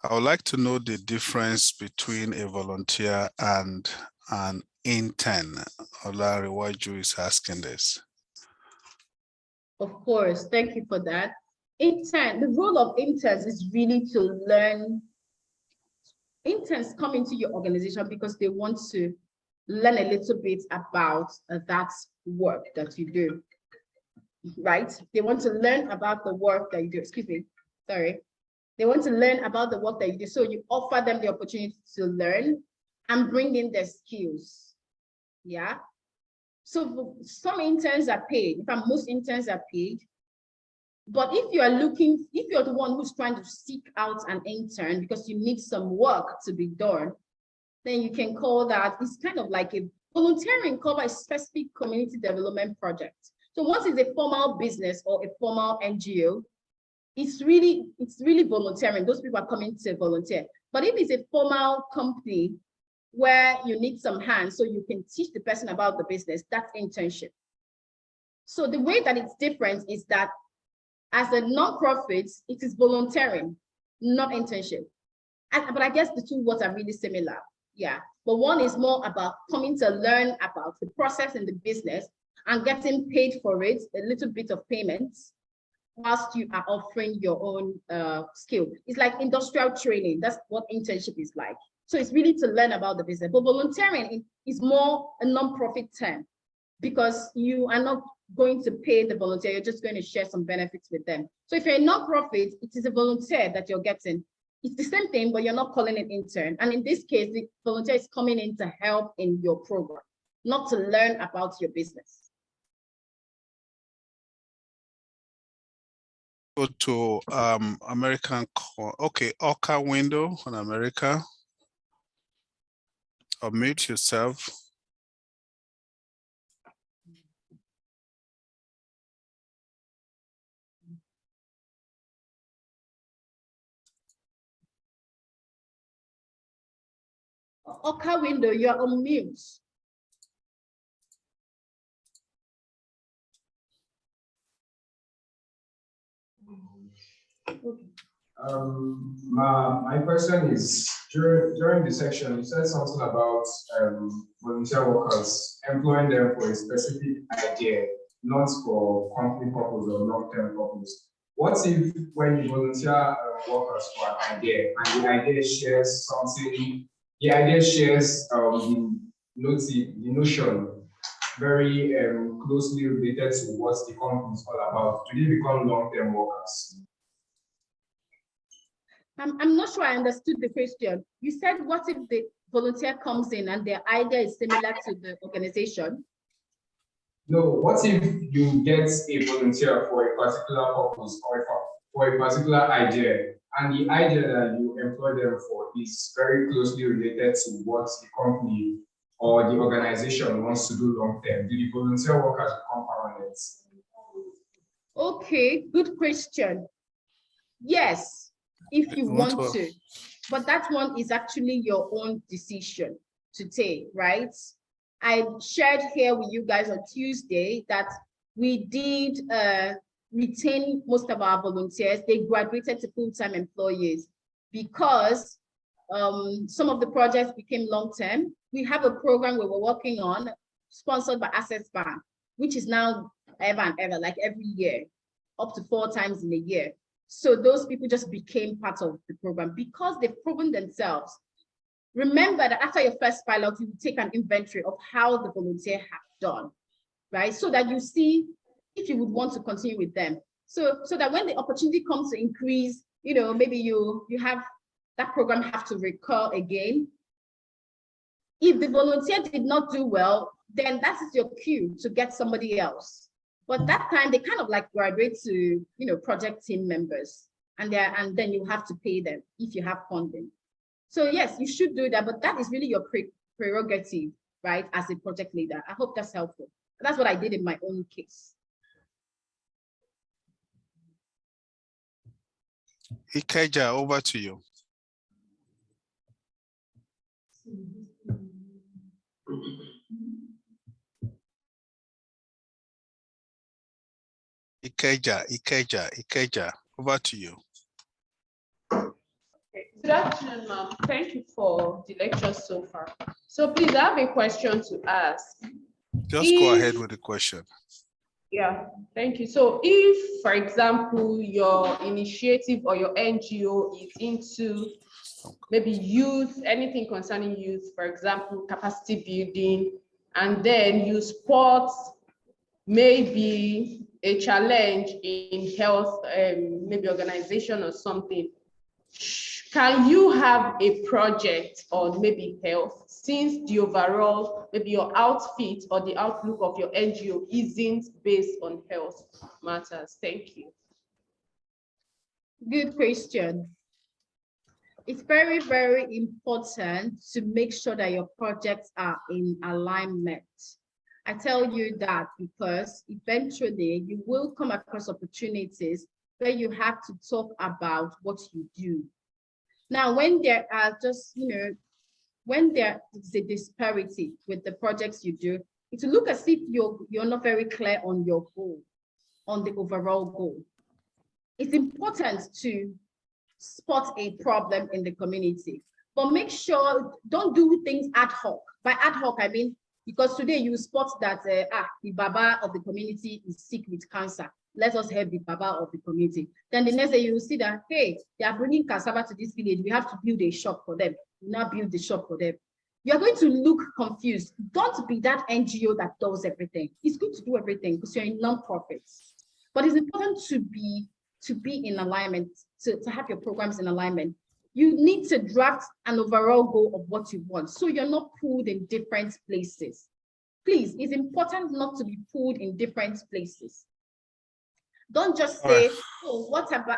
I would like to know the difference between a volunteer and an intern. Olariwaju is asking this. Of course, thank you for that. The role of interns is really to learn. Interns come into your organization because they want to learn a little bit about that work that you do, right? They want to learn about the work that you do. Excuse me, sorry. They want to learn about the work that you do. So you offer them the opportunity to learn and bring in their skills. Yeah. So some interns are paid. In fact, most interns are paid. But if you're the one who's trying to seek out an intern because you need some work to be done, then you can call that, it's kind of like a volunteering cover a specific community development project. So once it's a formal business or a formal NGO, it's really volunteering. Those people are coming to volunteer. But if it's a formal company where you need some hands so you can teach the person about the business, that's internship. So the way that it's different is that as a nonprofit, it is volunteering, not internship. But I guess the two words are really similar. Yeah. But one is more about coming to learn about the process in the business and getting paid for it, a little bit of payments, whilst you are offering your own skill. It's like industrial training. That's what internship is like. So it's really to learn about the business. But volunteering is more a non-profit term because you are not going to pay the volunteer, you're just going to share some benefits with them. So if you're a non-profit, it is a volunteer that you're getting. It's the same thing, but you're not calling it intern. And in this case, the volunteer is coming in to help in your program, not to learn about your business. Go to okay, Orca window on America. Unmute yourself. Orca window, you're on mute. My question is, during the section, you said something about volunteer workers, employing them for a specific idea, not for company purpose or long-term purpose. What if when you volunteer workers for an idea, and the idea shares something, the idea shares the notion very closely related to what the company is all about? Do they become long-term workers? I'm not sure I understood the question. You said, what if the volunteer comes in and their idea is similar to the organization? No, what if you get a volunteer for a particular purpose or for a particular idea, and the idea that you employ them for is very closely related to what the company or the organization wants to do long term? Do the volunteer workers become permanent? Okay, good question. Yes, if you want to, but that one is actually your own decision to take, right? I shared here with you guys on Tuesday that we did retain most of our volunteers. They graduated to full-time employees because some of the projects became long-term. We have a program we were working on, sponsored by Access Bank, which is now ever and ever, like every year, up to 4 times in a year. So those people just became part of the program because they've proven themselves. Remember that after your first pilot, you take an inventory of how the volunteer have done, right? So that you see if you would want to continue with them. So that when the opportunity comes to increase, you know, maybe you have that program have to recur again. If the volunteer did not do well, then that is your cue to get somebody else. But that time they kind of like graduate to, you know, project team members, and then you have to pay them if you have funding. So yes, you should do that, but that is really your prerogative, right, as a project leader. I hope that's helpful. That's what I did in my own case. Ikeja, over to you. Ikeja, over to you. Good afternoon, ma'am. Thank you for the lecture so far. So please, I have a question to ask. Just go ahead with the question. Yeah, thank you. So if, for example, your initiative or your NGO is into maybe youth, anything concerning youth, for example, capacity building, and then you spot maybe a challenge in health, maybe organization or something, can you have a project on maybe health, since the overall, maybe your outfit or the outlook of your NGO isn't based on health matters? Thank you. Good question. It's very, very important to make sure that your projects are in alignment. I tell you that because eventually you will come across opportunities where you have to talk about what you do. Now, when there are just, you know, when there is a disparity with the projects you do, it will look as if you're not very clear on your goal, on the overall goal. It's important to spot a problem in the community, but make sure, don't do things ad hoc. By ad hoc, I mean, because today you spot that the Baba of the community is sick with cancer. Let us help the Baba of the community. Then the next day you will see that, hey, they are bringing cassava to this village. We have to build a shop for them. We now build the shop for them. You're going to look confused. Don't be that NGO that does everything. It's good to do everything because you're in non-profits. But it's important to be in alignment, to have your programs in alignment. You need to draft an overall goal of what you want, so you're not pulled in different places. Please, it's important not to be pulled in different places. Don't just say, oh, what about,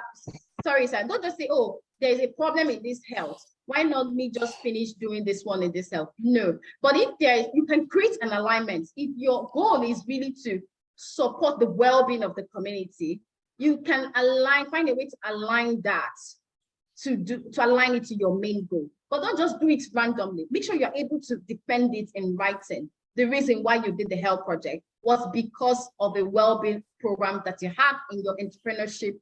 sorry, sir, don't just say, oh, there's a problem in this health. Why not me just finish doing this one in this health? No, but if there is, you can create an alignment. If your goal is really to support the well-being of the community, you can align, find a way to align that, to align it to your main goal. But don't just do it randomly. Make sure you're able to defend it in writing. The reason why you did the health project was because of a well-being program that you have in your entrepreneurship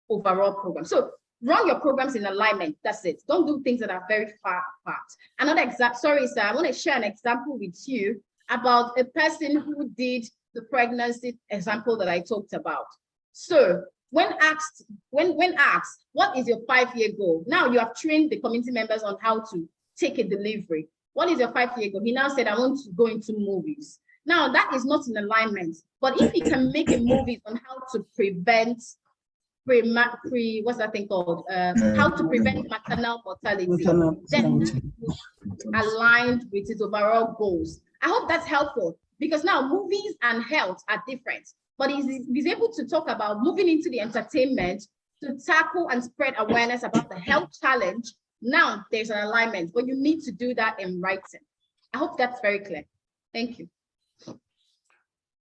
overall program. So run your programs in alignment. That's it. Don't do things that are very far apart. Another example, sorry, sir, I want to share an example with you about a person who did the pregnancy example that I talked about. So when asked, what is your 5-year goal? Now you have trained the community members on how to take a delivery. What is your 5-year goal? He now said, I want to go into movies. Now that is not in alignment, but if he can make a movie on how to prevent what's that thing called? How to prevent maternal mortality, then aligned with his overall goals. I hope that's helpful, because now movies and health are different, but he's able to talk about moving into the entertainment to tackle and spread awareness about the health challenge. Now there's an alignment, but you need to do that in writing. I hope that's very clear. Thank you.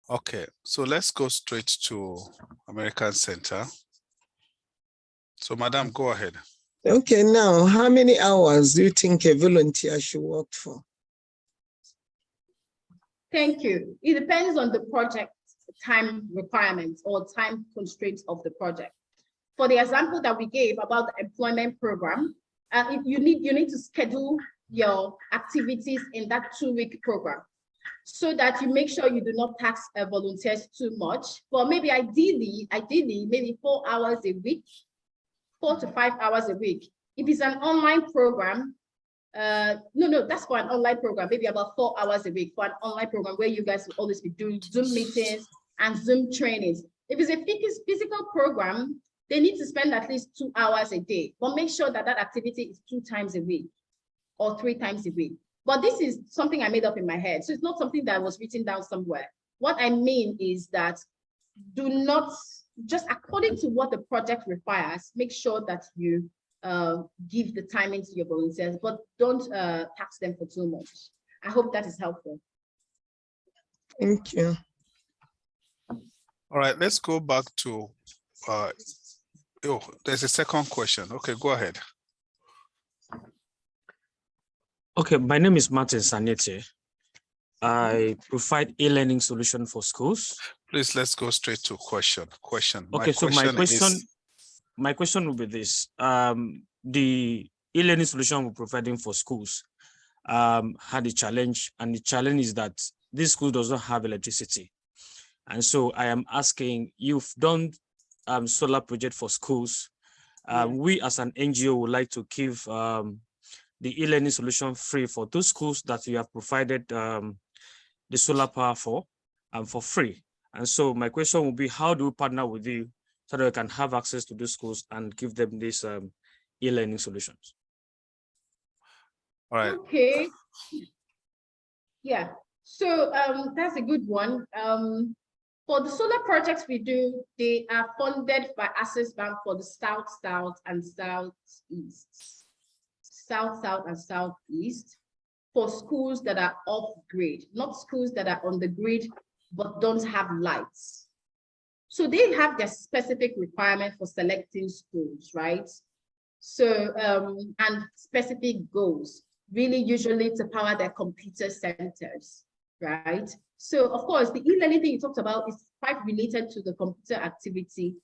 Okay, so let's go straight to American Center. So, Madam, go ahead. Okay, now, how many hours do you think a volunteer should work for? Thank you. It depends on the project time requirements or time constraints of the project. For the example that we gave about the employment program, if you need to schedule your activities in that 2-week program so that you make sure you do not tax volunteers too much. But maybe ideally, maybe 4 hours a week, 4 to 5 hours a week. If it's an online program, no, that's for an online program, maybe about 4 hours a week for an online program where you guys will always be doing Zoom meetings and Zoom trainings. If it's a physical program, they need to spend at least 2 hours a day, but make sure that that activity is 2 times a week or 3 times a week. But this is something I made up in my head. So it's not something that was written down somewhere. What I mean is that do not, just according to what the project requires, make sure that you give the timing to your volunteers, but don't tax them for too much. I hope that is helpful. Thank you. All right, let's go back to, there's a second question. Okay, go ahead. Okay, my name is Martin Sanete. I provide e-learning solution for schools. Please, let's go straight to question. Okay, so my question will be this. The e-learning solution we're providing for schools had a challenge, and the challenge is that this school does not have electricity. And so I am asking, you've done solar project for schools. We as an NGO would like to give the e-learning solution free for those schools that you have provided the solar power for free. And so my question will be, how do we partner with you so that we can have access to those schools and give them these e-learning solutions? All right. Okay. Yeah, so that's a good one. For the solar projects we do, they are funded by Access Bank for the South and Southeast. South and Southeast for schools that are off grid, not schools that are on the grid but don't have lights. So they have their specific requirement for selecting schools, right? So, and specific goals, really usually to power their computer centers, right? So of course, the e-learning thing you talked about is quite related to the computer activity.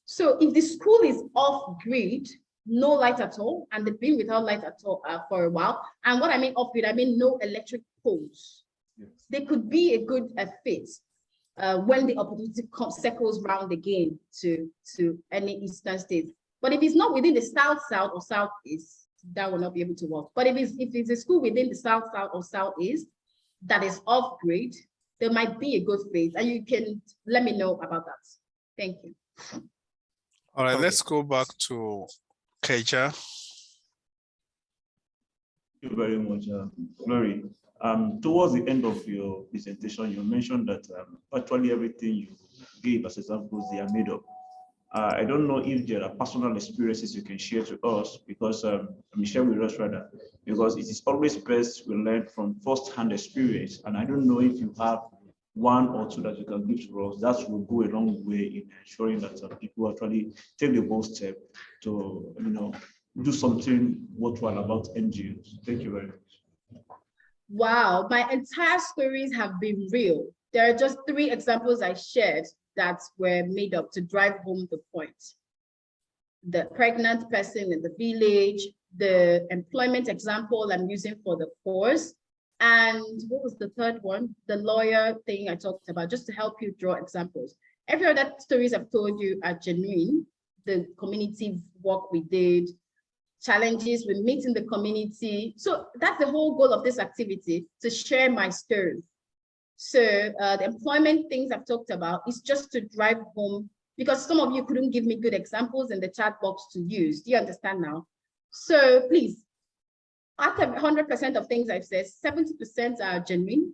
So if the school is off grid, no light at all, and they've been without light at all for a while. And what I mean off grid, I mean no electric poles. Yes. They could be a good fit when the opportunity circles round again to any eastern state. But if it's not within the south or southeast, that will not be able to work. But if it's a school within the south or southeast that is off grid, there might be a good fit, and you can let me know about that. Thank you. All right, let's go back to Keja. Thank you very much, Glory. Towards the end of your presentation, you mentioned that virtually everything you gave as examples, they are made up. I don't know if there are personal experiences you can share to us, because share with us rather, because it is always best we learn from first-hand experience. And I don't know if you have one or two that you can give to us. That will go a long way in ensuring that people actually take the bold step to, do something worthwhile about NGOs. Thank you very much. Wow, my entire stories have been real. There are just 3 examples I shared that were made up to drive home the point. The pregnant person in the village, the employment example I'm using for the course, and what was the third one? The lawyer thing I talked about, just to help you draw examples. Every other stories I've told you are genuine. The community work we did, challenges we meet in the community. So that's the whole goal of this activity, to share my stories. So the employment things I've talked about is just to drive home, because some of you couldn't give me good examples in the chat box to use. Do you understand now? So please, out of 100% of things I've said, 70% are genuine,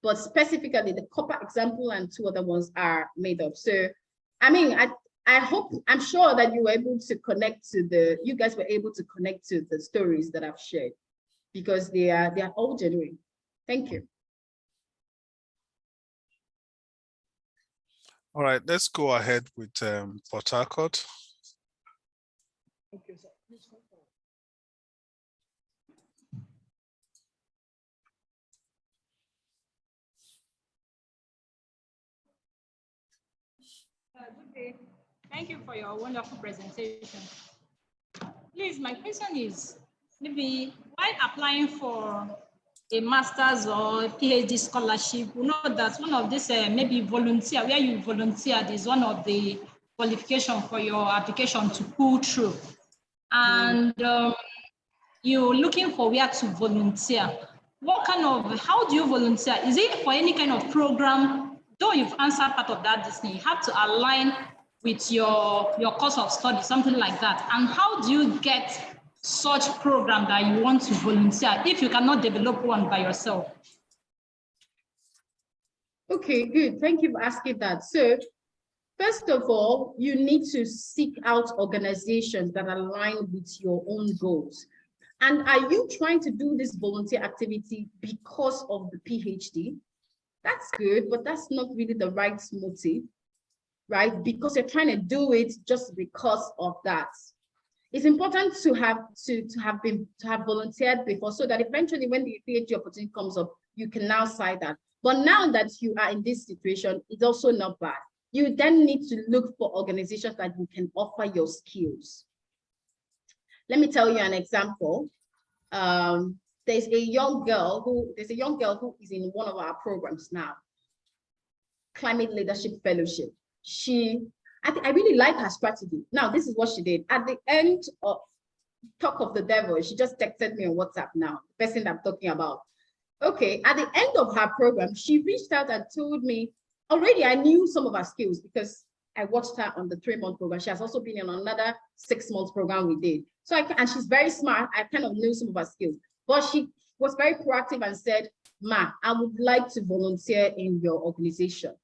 but specifically the copper example and 2 other ones are made up. So, I'm sure that you were able to connect to you guys were able to connect to the stories that I've shared, because they are all genuine. Thank you. All right, let's go ahead with Port Harcourt. Okay, sir. Good day. Thank you for your wonderful presentation. Please, my question is, maybe while applying for a master's or PhD scholarship, we know that one of this maybe volunteer, where you volunteered, is one of the qualification for your application to pull through. And you're looking for where to volunteer. How do you volunteer? Is it for any kind of program? Though you've answered part of that, you have to align with your course of study, something like that. And how do you get such program that you want to volunteer if you cannot develop one by yourself? Okay, good. Thank you for asking that. So first of all, you need to seek out organizations that align with your own goals. And are you trying to do this volunteer activity because of the PhD? That's good, but that's not really the right motive, right? Because you're trying to do it just because of that. It's important to have volunteered before, so that eventually when the PhD opportunity comes up, you can now cite that. But now that you are in this situation, it's also not bad. You then need to look for organizations that you can offer your skills. Let me tell you an example. There's a young girl who is in one of our programs now, Climate Leadership Fellowship. I really like her strategy. Now, this is what she did. At the end of Talk of the Devil, she just texted me on WhatsApp now, the person I'm talking about. Okay, at the end of her program, she reached out and told me, already I knew some of her skills because I watched her on the 3-month program. She has also been in another 6-month program we did. So and she's very smart. I kind of knew some of her skills, but she was very proactive and said, Ma, I would like to volunteer in your organization.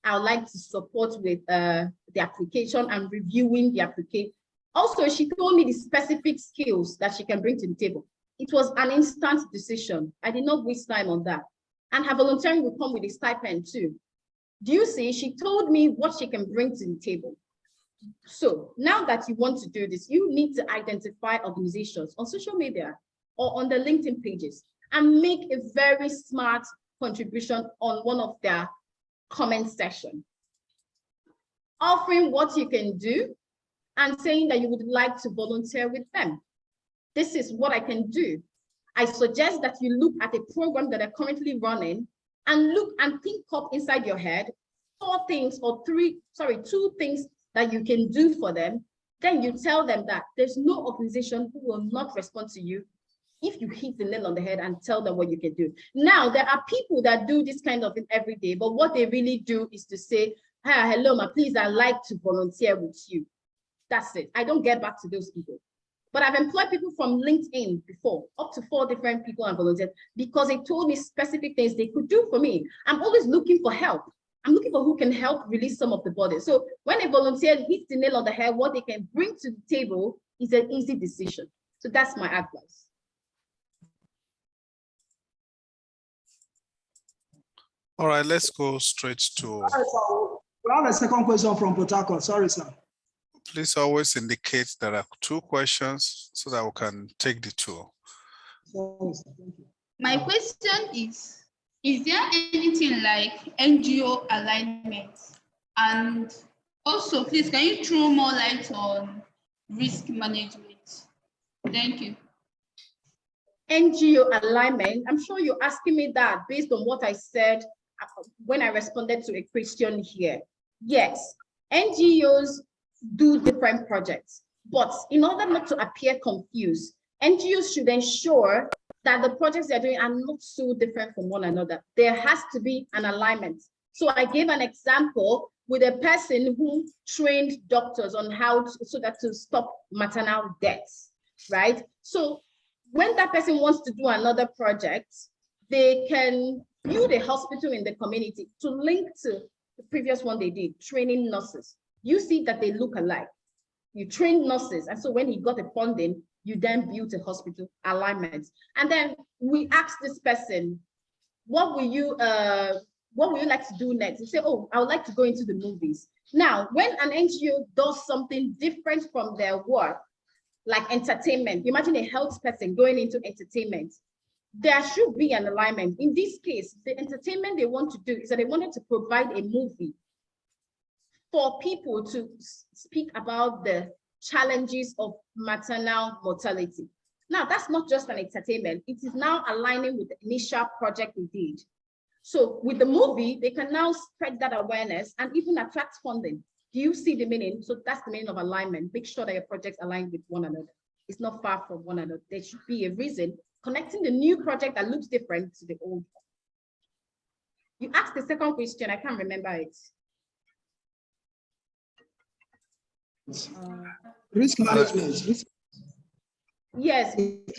I would like to support with the application and reviewing the application. Also, she told me the specific skills that she can bring to the table. It was an instant decision. I did not waste time on that. And her volunteering will come with a stipend too. Do you see? She told me what she can bring to the table. So now that you want to do this, you need to identify organizations on social media or on the LinkedIn pages and make a very smart contribution on one of their comment section, offering what you can do and saying that you would like to volunteer with them. This is what I can do. I suggest that you look at a program that are currently running and look and think up inside your head 2 things that you can do for them. Then you tell them that there's no organization who will not respond to you if you hit the nail on the head and tell them what you can do. Now, there are people that do this kind of thing every day, but what they really do is to say, hi, hello, ma, please, I'd like to volunteer with you. That's it. I don't get back to those people. But I've employed people from LinkedIn before, up to 4 different people and volunteered, because they told me specific things they could do for me. I'm always looking for help. I'm looking for who can help release some of the burden. So when a volunteer hits the nail on the head, what they can bring to the table is an easy decision. So that's my advice. All right, let's go straight to. We have a second question from Port Harcourt. Sorry, sir. Please always indicate there are 2 questions so that we can take the 2. My question is there anything like NGO alignment? And also, please, can you throw more light on risk management? Thank you. NGO alignment, I'm sure you're asking me that based on what I said when I responded to a question here. Yes, NGOs do different projects, but in order not to appear confused, NGOs should ensure that the projects they're doing are not so different from one another. There has to be an alignment. So I gave an example with a person who trained doctors on how to stop maternal deaths, right? So when that person wants to do another project, they can build a hospital in the community to link to the previous one they did, training nurses. You see that they look alike. You train nurses, and so when he got the funding, you then built a hospital alignment. And then we asked this person, what will you like to do next? He said, oh, I would like to go into the movies. Now, when an NGO does something different from their work, like entertainment, imagine a health person going into entertainment, there should be an alignment. In this case, the entertainment they want to do is that they wanted to provide a movie for people to speak about the challenges of maternal mortality. Now, that's not just an entertainment. It is now aligning with the initial project we did. So with the movie, they can now spread that awareness and even attract funding. Do you see the meaning? So that's the meaning of alignment. Make sure that your projects align with one another. It's not far from one another. There should be a reason connecting the new project that looks different to the old one. You asked the second question, I can't remember it. Risk management. Yes,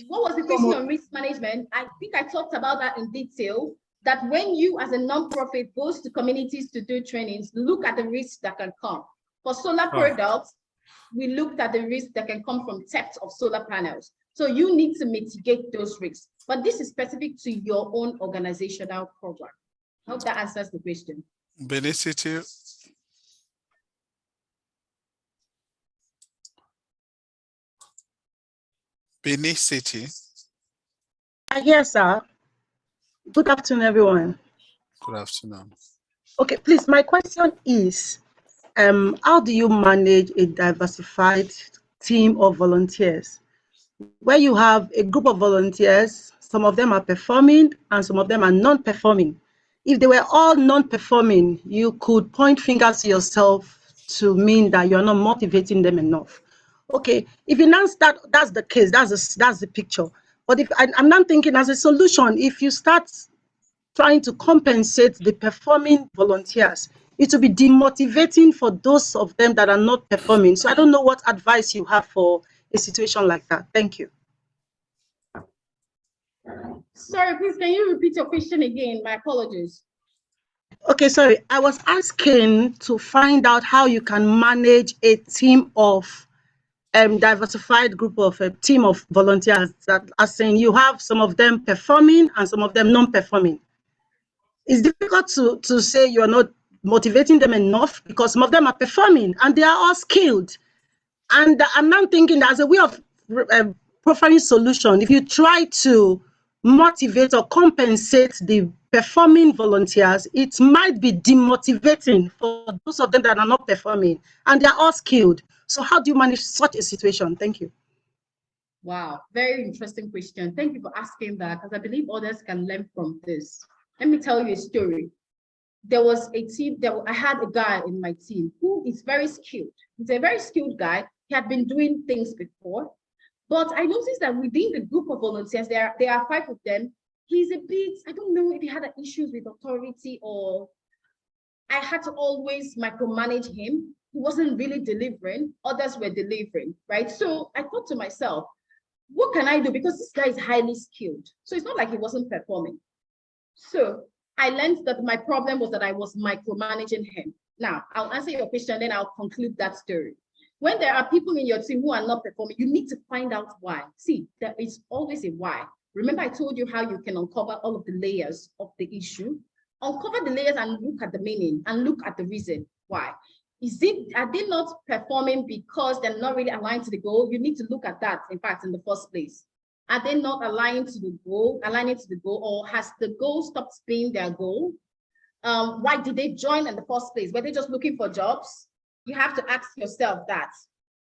what was the question on risk management? I think I talked about that in detail, that when you as a nonprofit goes to communities to do trainings, look at the risks that can come. For solar products, we looked at the risks that can come from theft of solar panels. So you need to mitigate those risks, but this is specific to your own organizational program. I hope that answers the question. Benin City. Benin City. Yes, sir. Good afternoon, everyone. Good afternoon. Okay, please, my question is, how do you manage a diversified team of volunteers where you have a group of volunteers, some of them are performing and some of them are non-performing? If they were all non-performing, you could point fingers to yourself to mean that you're not motivating them enough. Okay, if you announce that that's the case, that's the picture. But if I'm not thinking as a solution, if you start trying to compensate the performing volunteers, it will be demotivating for those of them that are not performing. So I don't know what advice you have for a situation like that. Thank you. Sorry, please, can you repeat your question again? My apologies. Okay, sorry. I was asking to find out how you can manage a team of diversified group of a team of volunteers that are saying you have some of them performing and some of them non-performing. It's difficult to say you're not motivating them enough because some of them are performing and they are all skilled. And I'm now thinking that as a way of profiling solution, if you try to motivate or compensate the performing volunteers, it might be demotivating for those of them that are not performing and they're all skilled. So how do you manage such a situation? Thank you. Wow, very interesting question. Thank you for asking that, because I believe others can learn from this. Let me tell you a story. There was a team, I had a guy in my team who is very skilled. He's a very skilled guy. He had been doing things before, but I noticed that within the group of volunteers, there are 5 of them. He's a bit, I don't know if he had issues with authority or I had to always micromanage him. He wasn't really delivering, others were delivering, right? So I thought to myself, what can I do? Because this guy is highly skilled. So it's not like he wasn't performing. So I learned that my problem was that I was micromanaging him. Now, I'll answer your question, then I'll conclude that story. When there are people in your team who are not performing, you need to find out why. See, there is always a why. Remember, I told you how you can uncover all of the layers of the issue. Uncover the layers and look at the meaning and look at the reason why. Are they not performing because they're not really aligned to the goal? You need to look at that, in fact, in the first place. Are they not aligning to the goal, or has the goal stopped being their goal? Why did they join in the first place? Were they just looking for jobs? You have to ask yourself that.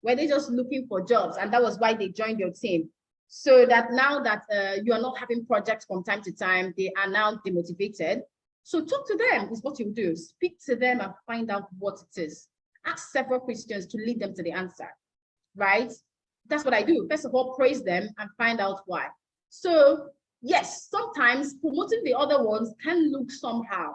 Were they just looking for jobs and that was why they joined your team? So that now that you are not having projects from time to time, they are now demotivated. So talk to them is what you do. Speak to them and find out what it is. Ask several questions to lead them to the answer, right? That's what I do. First of all, praise them and find out why. So yes, sometimes promoting the other ones can look somehow.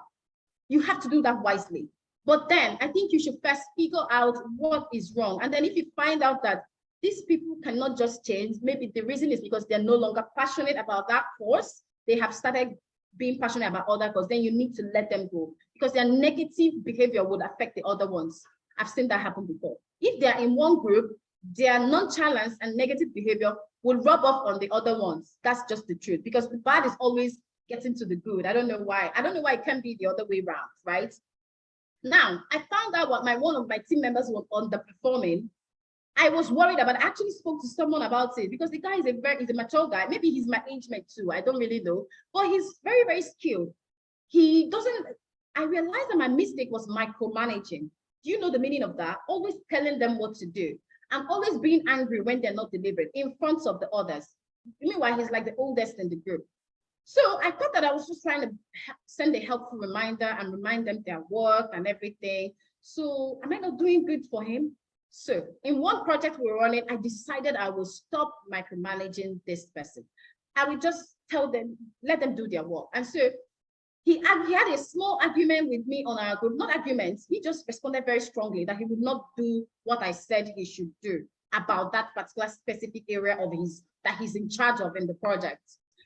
You have to do that wisely. But then I think you should first figure out what is wrong. And then if you find out that these people cannot just change, maybe the reason is because they're no longer passionate about that course. They have started being passionate about other courses, then you need to let them go because their negative behavior would affect the other ones. I've seen that happen before. If they're in one group, their nonchalance and negative behavior will rub off on the other ones. That's just the truth because the bad is always getting to the good. I don't know why. I don't know why it can't be the other way around, right? Now, I found out what one of my team members was underperforming. I was worried about it. I actually spoke to someone about it because the guy is a mature guy. Maybe he's my age mate too. I don't really know, but he's very, very skilled. I realized that my mistake was micromanaging. Do you know the meaning of that? Always telling them what to do and always being angry when they're not delivering in front of the others. Meanwhile, he's like the oldest in the group. So I thought that I was just trying to send a helpful reminder and remind them their work and everything. So am I not doing good for him? So in one project we were running, I decided I will stop micromanaging this person. I would just tell them, let them do their work. And so he had a small argument with me on our group, not arguments. He just responded very strongly that he would not do what I said he should do about that particular specific area of that he's in charge of in the project.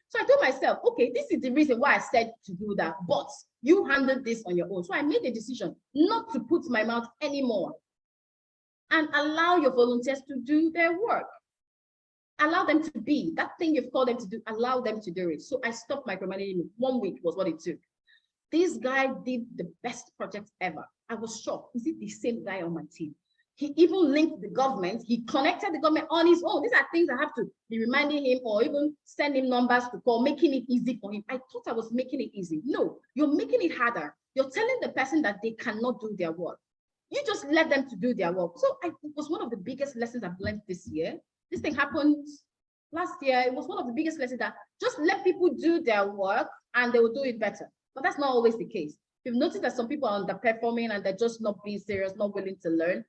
So I told myself, okay, this is the reason why I said to do that, but you handled this on your own. So I made a decision not to put my mouth anymore and allow your volunteers to do their work. Allow them to be that thing you've called them to do, allow them to do it. So I stopped micromanaging. 1 week was what it took. This guy did the best project ever. I was shocked. Is it the same guy on my team? He even linked the government. He connected the government on his own. These are things I have to be reminding him or even send him numbers to call, making it easy for him. I thought I was making it easy. No, you're making it harder. You're telling the person that they cannot do their work. You just let them to do their work. So it was one of the biggest lessons I've learned this year. This thing happened last year. It was one of the biggest lessons that just let people do their work and they will do it better. But that's not always the case. You've noticed that some people are underperforming and they're just not being serious, not willing to learn.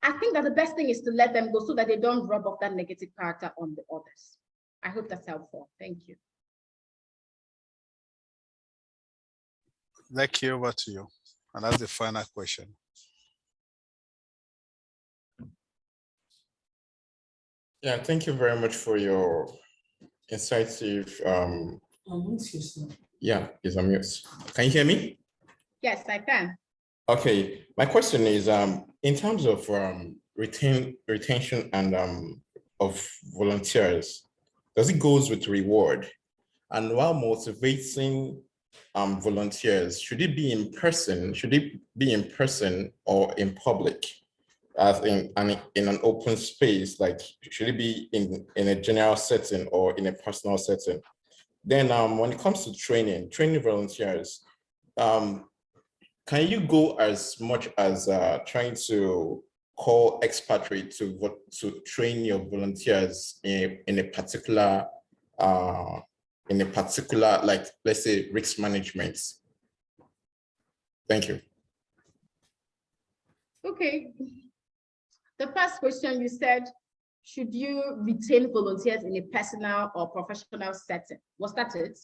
I think that the best thing is to let them go so that they don't rub off that negative character on the others. I hope that's helpful. Thank you. Lekki, over to you. And that's the final question. Yeah, thank you very much for your incisive. Yeah, is on mute. Can you hear me? Yes, I can. Okay, my question is in terms of retention and of volunteers, does it goes with reward? And while motivating volunteers, should it be in person? Should it be in person or in public? As in an open space, like should it be in a general setting or in a personal setting? Then when it comes to training volunteers, can you go as much as trying to call expatriate to train your volunteers in a particular, like, let's say, risk management? Thank you. Okay. The first question you said, should you retain volunteers in a personal or professional setting? Was that it?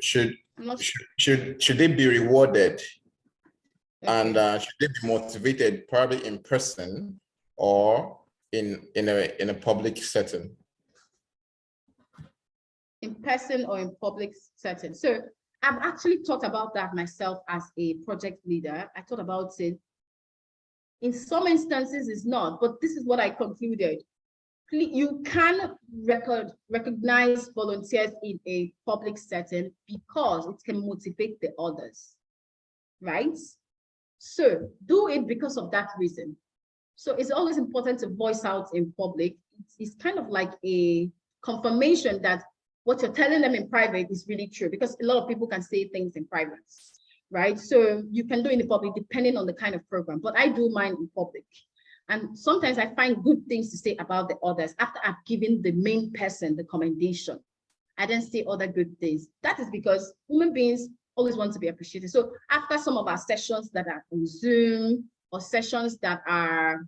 Should they be rewarded? Okay. And should they be motivated probably in person or in a public setting? In person or in public setting. So I've actually thought about that myself as a project leader. I thought about it. In some instances, it's not, but this is what I concluded. You can recognize volunteers in a public setting because it can motivate the others, right? So do it because of that reason. So it's always important to voice out in public. It's kind of like a confirmation that what you're telling them in private is really true, because a lot of people can say things in private, right? So you can do it in public depending on the kind of program, but I do mine in public. And sometimes I find good things to say about the others after I've given the main person the commendation. I then say other good things. That is because human beings always want to be appreciated. So after some of our sessions that are on Zoom or sessions that are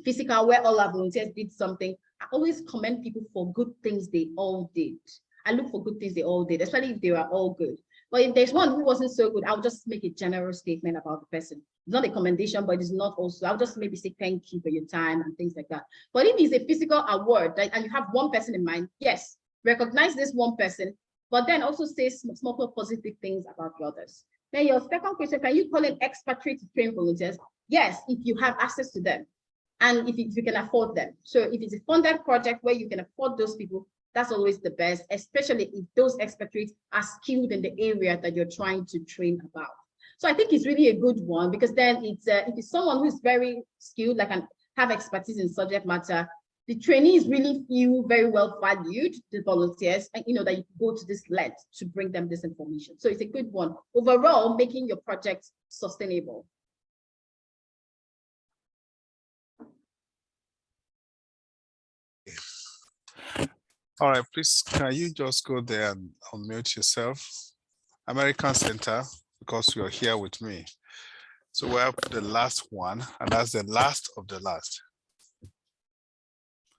physical, where all our volunteers did something, I always commend people for good things they all did. I look for good things they all did, especially if they were all good. But if there's one who wasn't so good, I'll just make a general statement about the person. It's not a commendation, but it's not also, I'll just maybe say thank you for your time and things like that. But if it's a physical award, right, and you have one person in mind, yes, recognize this one person, but then also say small positive things about the others. Then your second question, can you call in expatriate to train volunteers? Yes, if you have access to them and if you can afford them. So if it's a funded project where you can afford those people, that's always the best, especially if those expatriates are skilled in the area that you're trying to train about. So I think it's really a good one, because then it's if it's someone who's very skilled, like and have expertise in subject matter, the trainees really feel very well valued, the volunteers, and that you go to this length to bring them this information. So it's a good one. Overall, making your project sustainable. All right, please, can you just go there and unmute yourself? American Center, because you're here with me. So we have the last one, and that's the last of the last.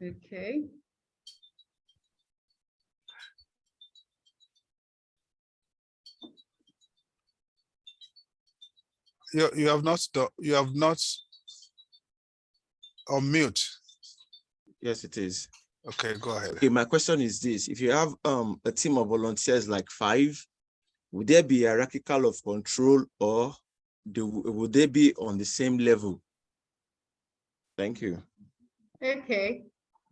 Okay. You have not unmute. Yes, it is. Okay, go ahead. Okay, my question is this: if you have a team of volunteers like 5, would there be a hierarchical of control, or would they be on the same level? Thank you. Okay.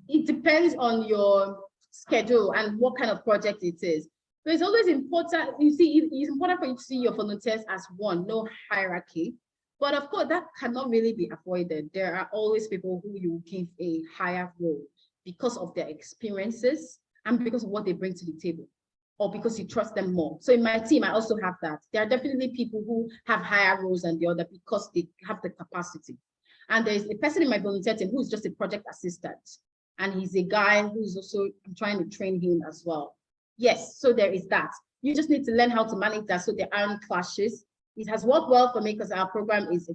It depends on your schedule and what kind of project it is. So it's always important, you see, it's important for you to see your volunteers as one, no hierarchy. But of course, that cannot really be avoided. There are always people who you give a higher role because of their experiences and because of what they bring to the table, or because you trust them more. So in my team, I also have that. There are definitely people who have higher roles than the other because they have the capacity. And there's a person in my volunteer team who is just a project assistant. And he's a guy who's also trying to train him as well. Yes, so there is that. You just need to learn how to manage that so there aren't clashes. It has worked well for me because our program is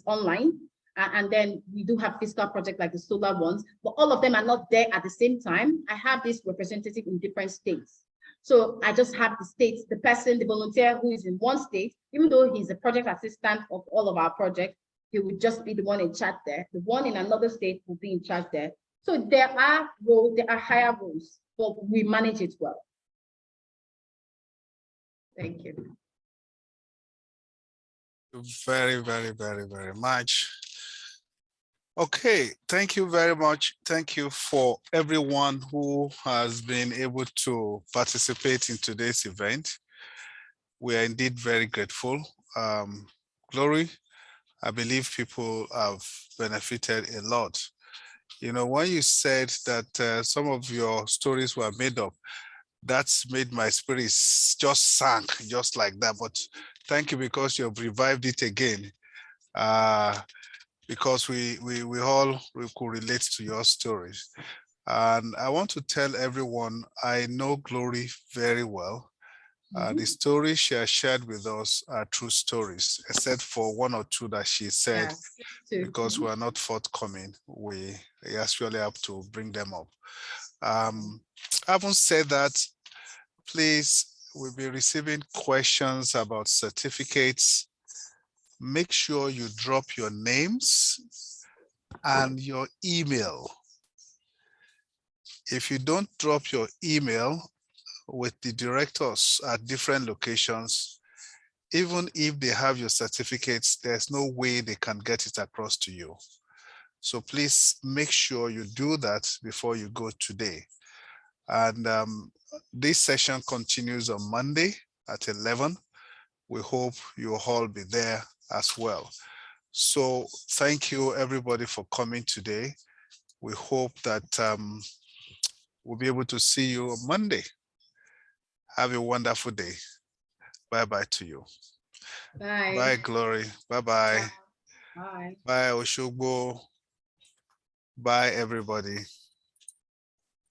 online. And then we do have physical projects like the solar ones, but all of them are not there at the same time. I have this representative in different states. So I just have the states, the person, the volunteer who is in one state, even though he's a project assistant of all of our projects, he would just be the one in charge there. The one in another state will be in charge there. So there are roles, there are higher roles, but we manage it well. Thank you. Very, very, very, very much. Okay, thank you very much. Thank you for everyone who has been able to participate in today's event. We are indeed very grateful. Glory, I believe people have benefited a lot. When you said that some of your stories were made up, that's made my spirit just sank just like that. But thank you, because you have revived it again. Because we could relate to your stories. And I want to tell everyone, I know Glory very well. The stories she has shared with us are true stories, except for 1 or 2 that she said, because we are not forthcoming, we actually have to bring them up. Having said that, please, we'll be receiving questions about certificates. Make sure you drop your names and your email. If you don't drop your email, with the directors at different locations. Even if they have your certificates, there's no way they can get it across to you. So please make sure you do that before you go today. And this session continues on Monday at 11. We hope you'll all be there as well. So thank you everybody for coming today. We hope that we'll be able to see you on Monday. Have a wonderful day. Bye-bye to you. Bye. Bye, Glory. Bye-bye. Bye. Bye, Oshogbo. Bye, everybody.